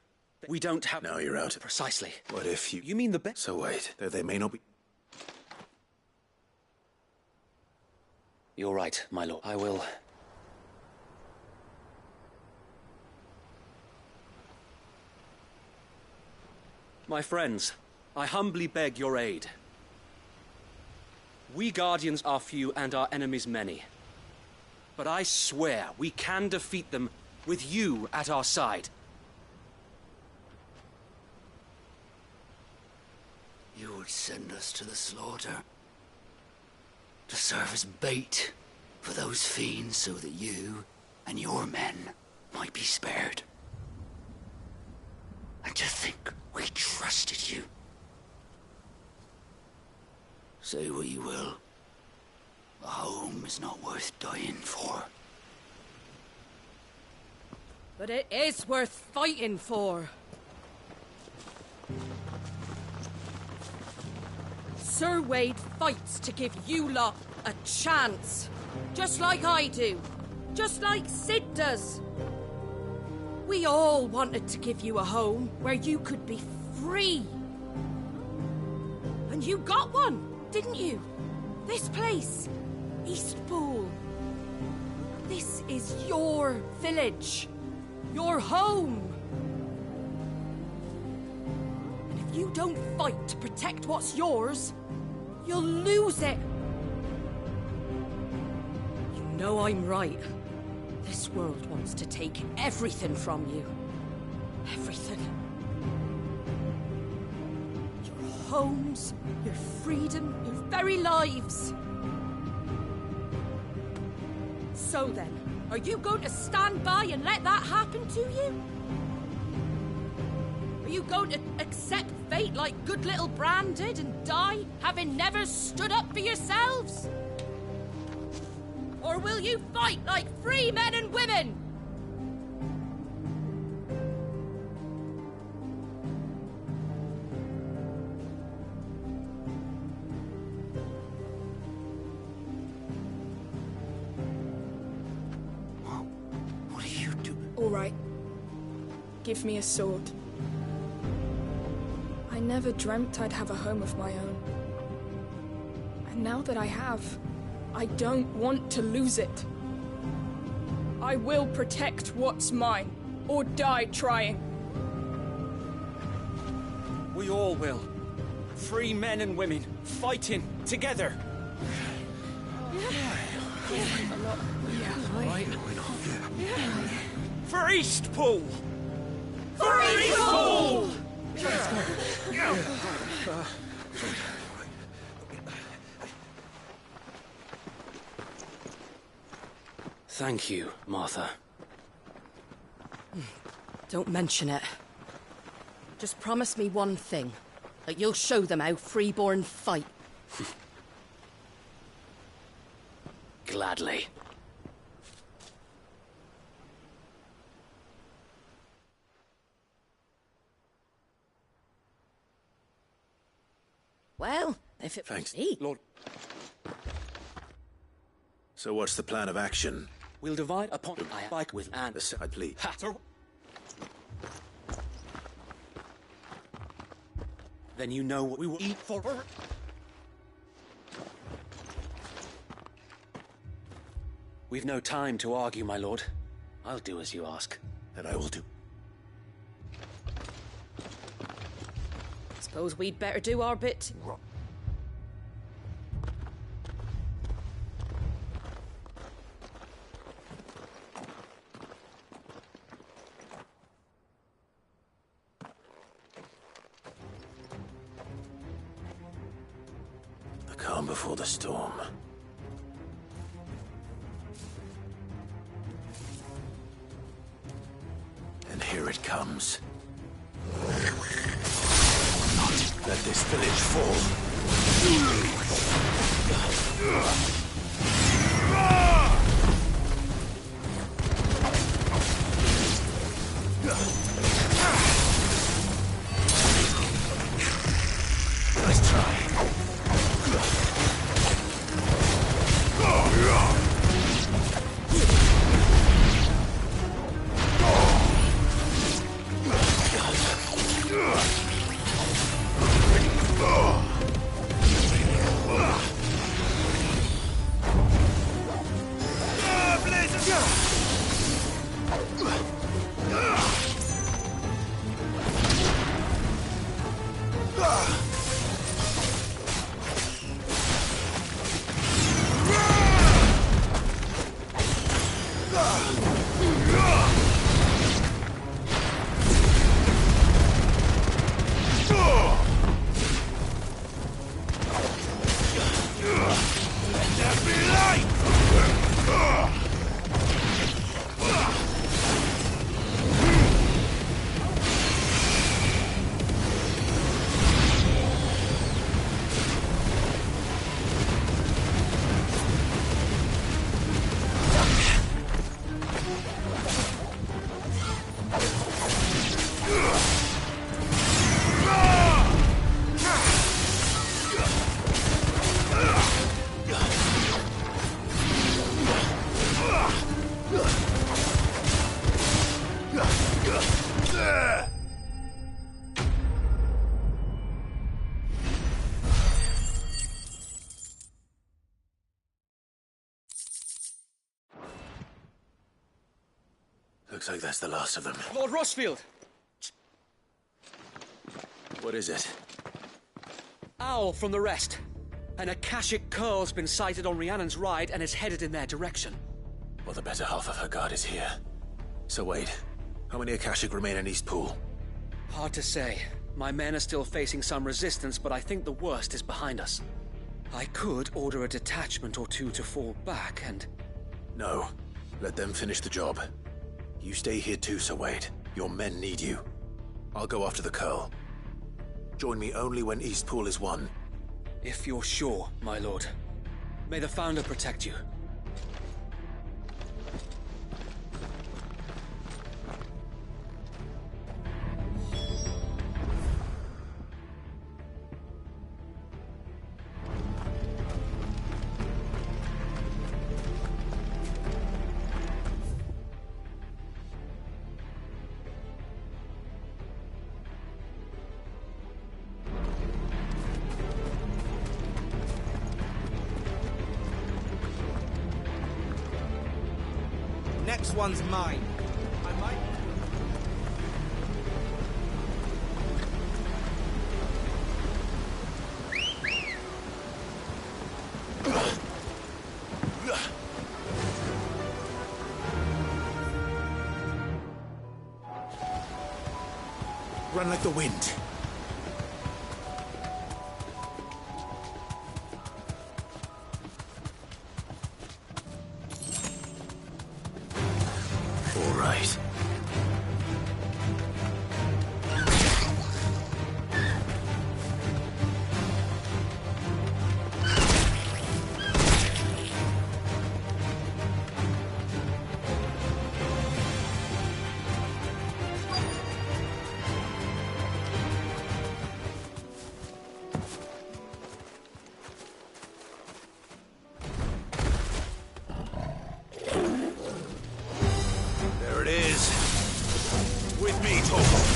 We don't have... Now you're out. Precisely. What if you... You mean the best? So wait, though they may not be... You're right, my lord. I will... My friends, I humbly beg your aid. We Guardians are few and our enemies many. But I swear we can defeat them with you at our side. You would send us to the slaughter. To serve as bait for those fiends so that you and your men might be spared. And to think we trusted you. Say what you will. A home is not worth dying for. But it is worth fighting for. Sir Wade fights to give you lot a chance. Just like I do. Just like Sid does. We all wanted to give you a home where you could be free. And you got one, didn't you? This place, Eastpool. This is your village. Your home. And if you don't fight to protect what's yours, you'll lose it. You know I'm right. This world wants to take everything from you. Everything. Your homes, your freedom, your very lives. So then, are you going to stand by and let that happen to you? Are you going to accept fate like good little Bran did and die, having never stood up for yourselves? Or will you fight like free men and women? What are you doing? All right. Give me a sword. I never dreamt I'd have a home of my own. And now that I have, I don't want to lose it. I will protect what's mine, or die trying. We all will. Free men and women, fighting together. For Eastpool! For Eastpool! Thank you, Martha. Don't mention it. Just promise me one thing. That you'll show them how freeborn fight. Gladly. Well, if it Thanks, me. Lord. So what's the plan of action? We'll divide upon I bike with Anne. The side, please. Then you know what we will eat for her. We've no time to argue, my lord. I'll do as you ask. And I will do. Suppose we'd better do our bit. The calm before the storm. And here it comes. Let this village fall. Nice try. Looks like that's the last of them. Lord Rossfield! What is it? Owl from the rest. An Akashic curl's been sighted on Rhiannon's ride and is headed in their direction. Well, the better half of her guard is here. So wait, how many Akashic remain in Eastpool? Hard to say. My men are still facing some resistance, but I think the worst is behind us. I could order a detachment or two to fall back and... No. Let them finish the job. You stay here too, Sir Wade. Your men need you. I'll go after the Curl. Join me only when Eastpool is won. If you're sure, my lord. May the Founder protect you. Next one's mine. I might... Run like the wind. All right. There it is. With me, Torgal.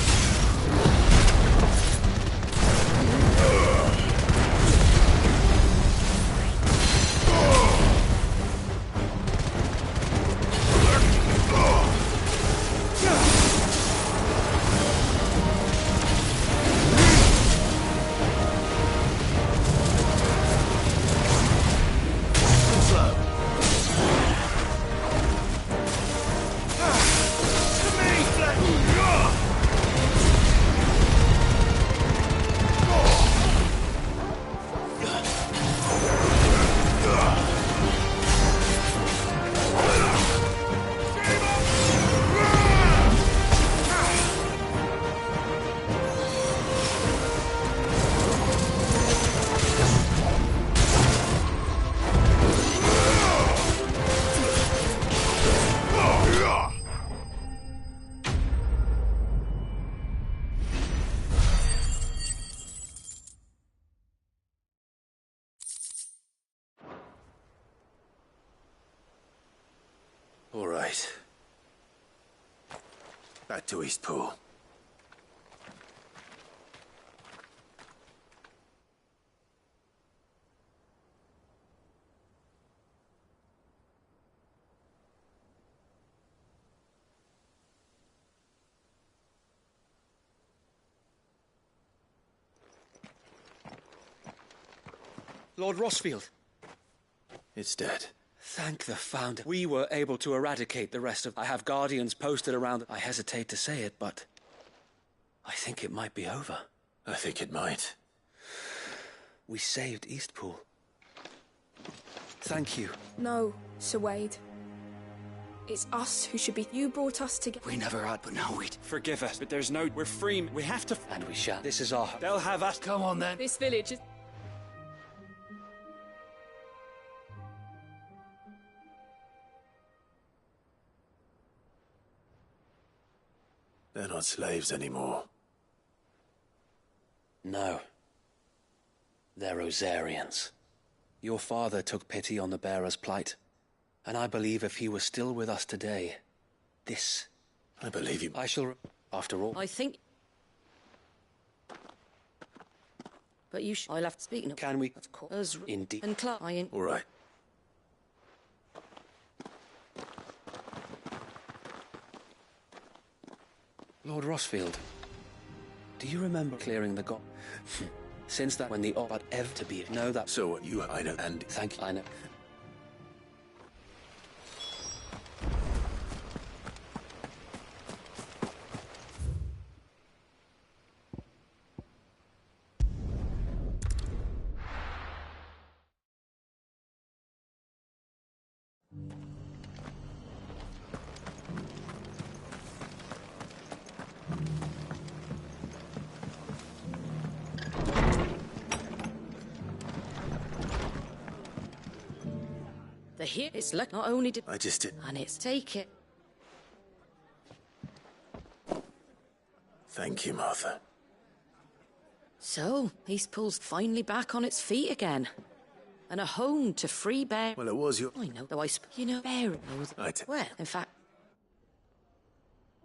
All right. Back to Eastpool. Lord Rosfield. It's dead. Thank the Founder. We were able to eradicate the rest of... I have guardians posted around... I hesitate to say it, but... I think it might be over. I think it might. We saved Eastpool. Thank you. No, Sir Wade. It's us who should be... You brought us together. We never had, but now we'd... Forgive us, but there's no... We're free. We have to... And we shall. This is our... They'll have us. Come on, then. This village is... They're not slaves anymore. No. They're Rosarians. Your father took pity on the bearer's plight. And I believe if he was still with us today, this... I believe you. I shall... After all... I think... But you I'll have to speak now. Can we? Of course. Indeed. And Clark, All right. Lord Rosfield, do you remember clearing the god? Since that, when the but ever to be, know that. So you, I know, and thank you. I know. The hit is luck not only did... I just did... And it's take it. Thank you, Martha. So, Eastpool's finally back on its feet again. And a home to free bear... Well, it was your... I know, though you know, bear knows... Well, in fact...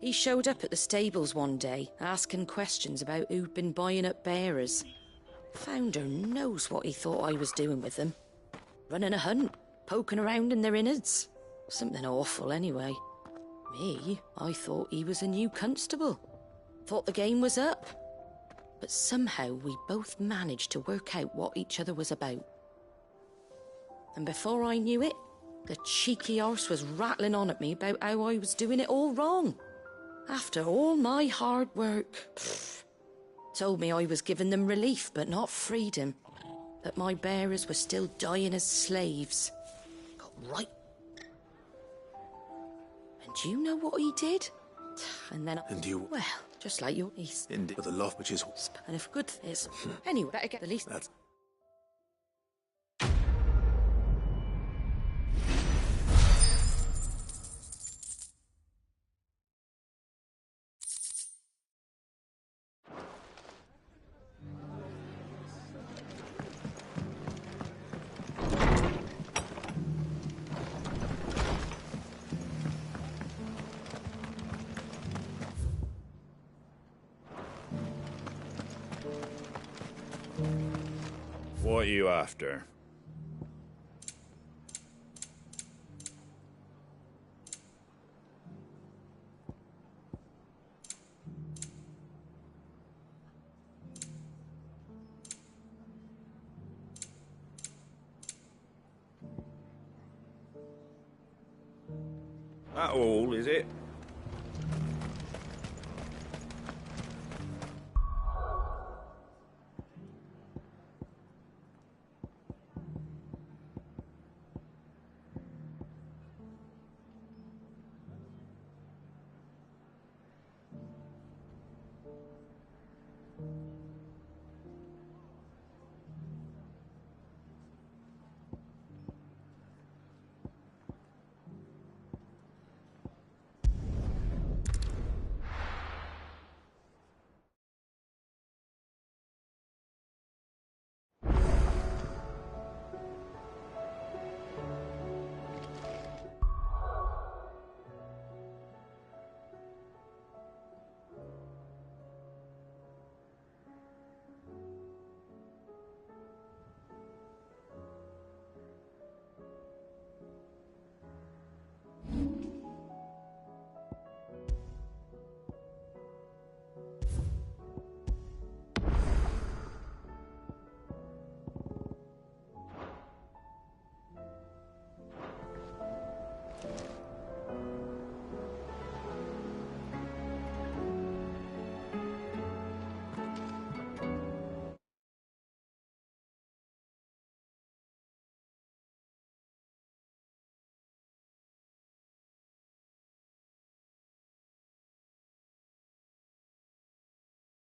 He showed up at the stables one day, asking questions about who'd been buying up bearers. Founder knows what he thought I was doing with them. Running a hunt, poking around in their innards. Something awful, anyway. Me, I thought he was a new constable. Thought the game was up. But somehow we both managed to work out what each other was about. And before I knew it, the cheeky arse was rattling on at me about how I was doing it all wrong. After all my hard work. Told me I was giving them relief, but not freedom. That my bearers were still dying as slaves. Got right. And do you know what he did? And then... And you... Well, just like your niece. Indeed. With the loft, which is... And if good is... Anyway, better get the least... That's... What are you after? That all, is it?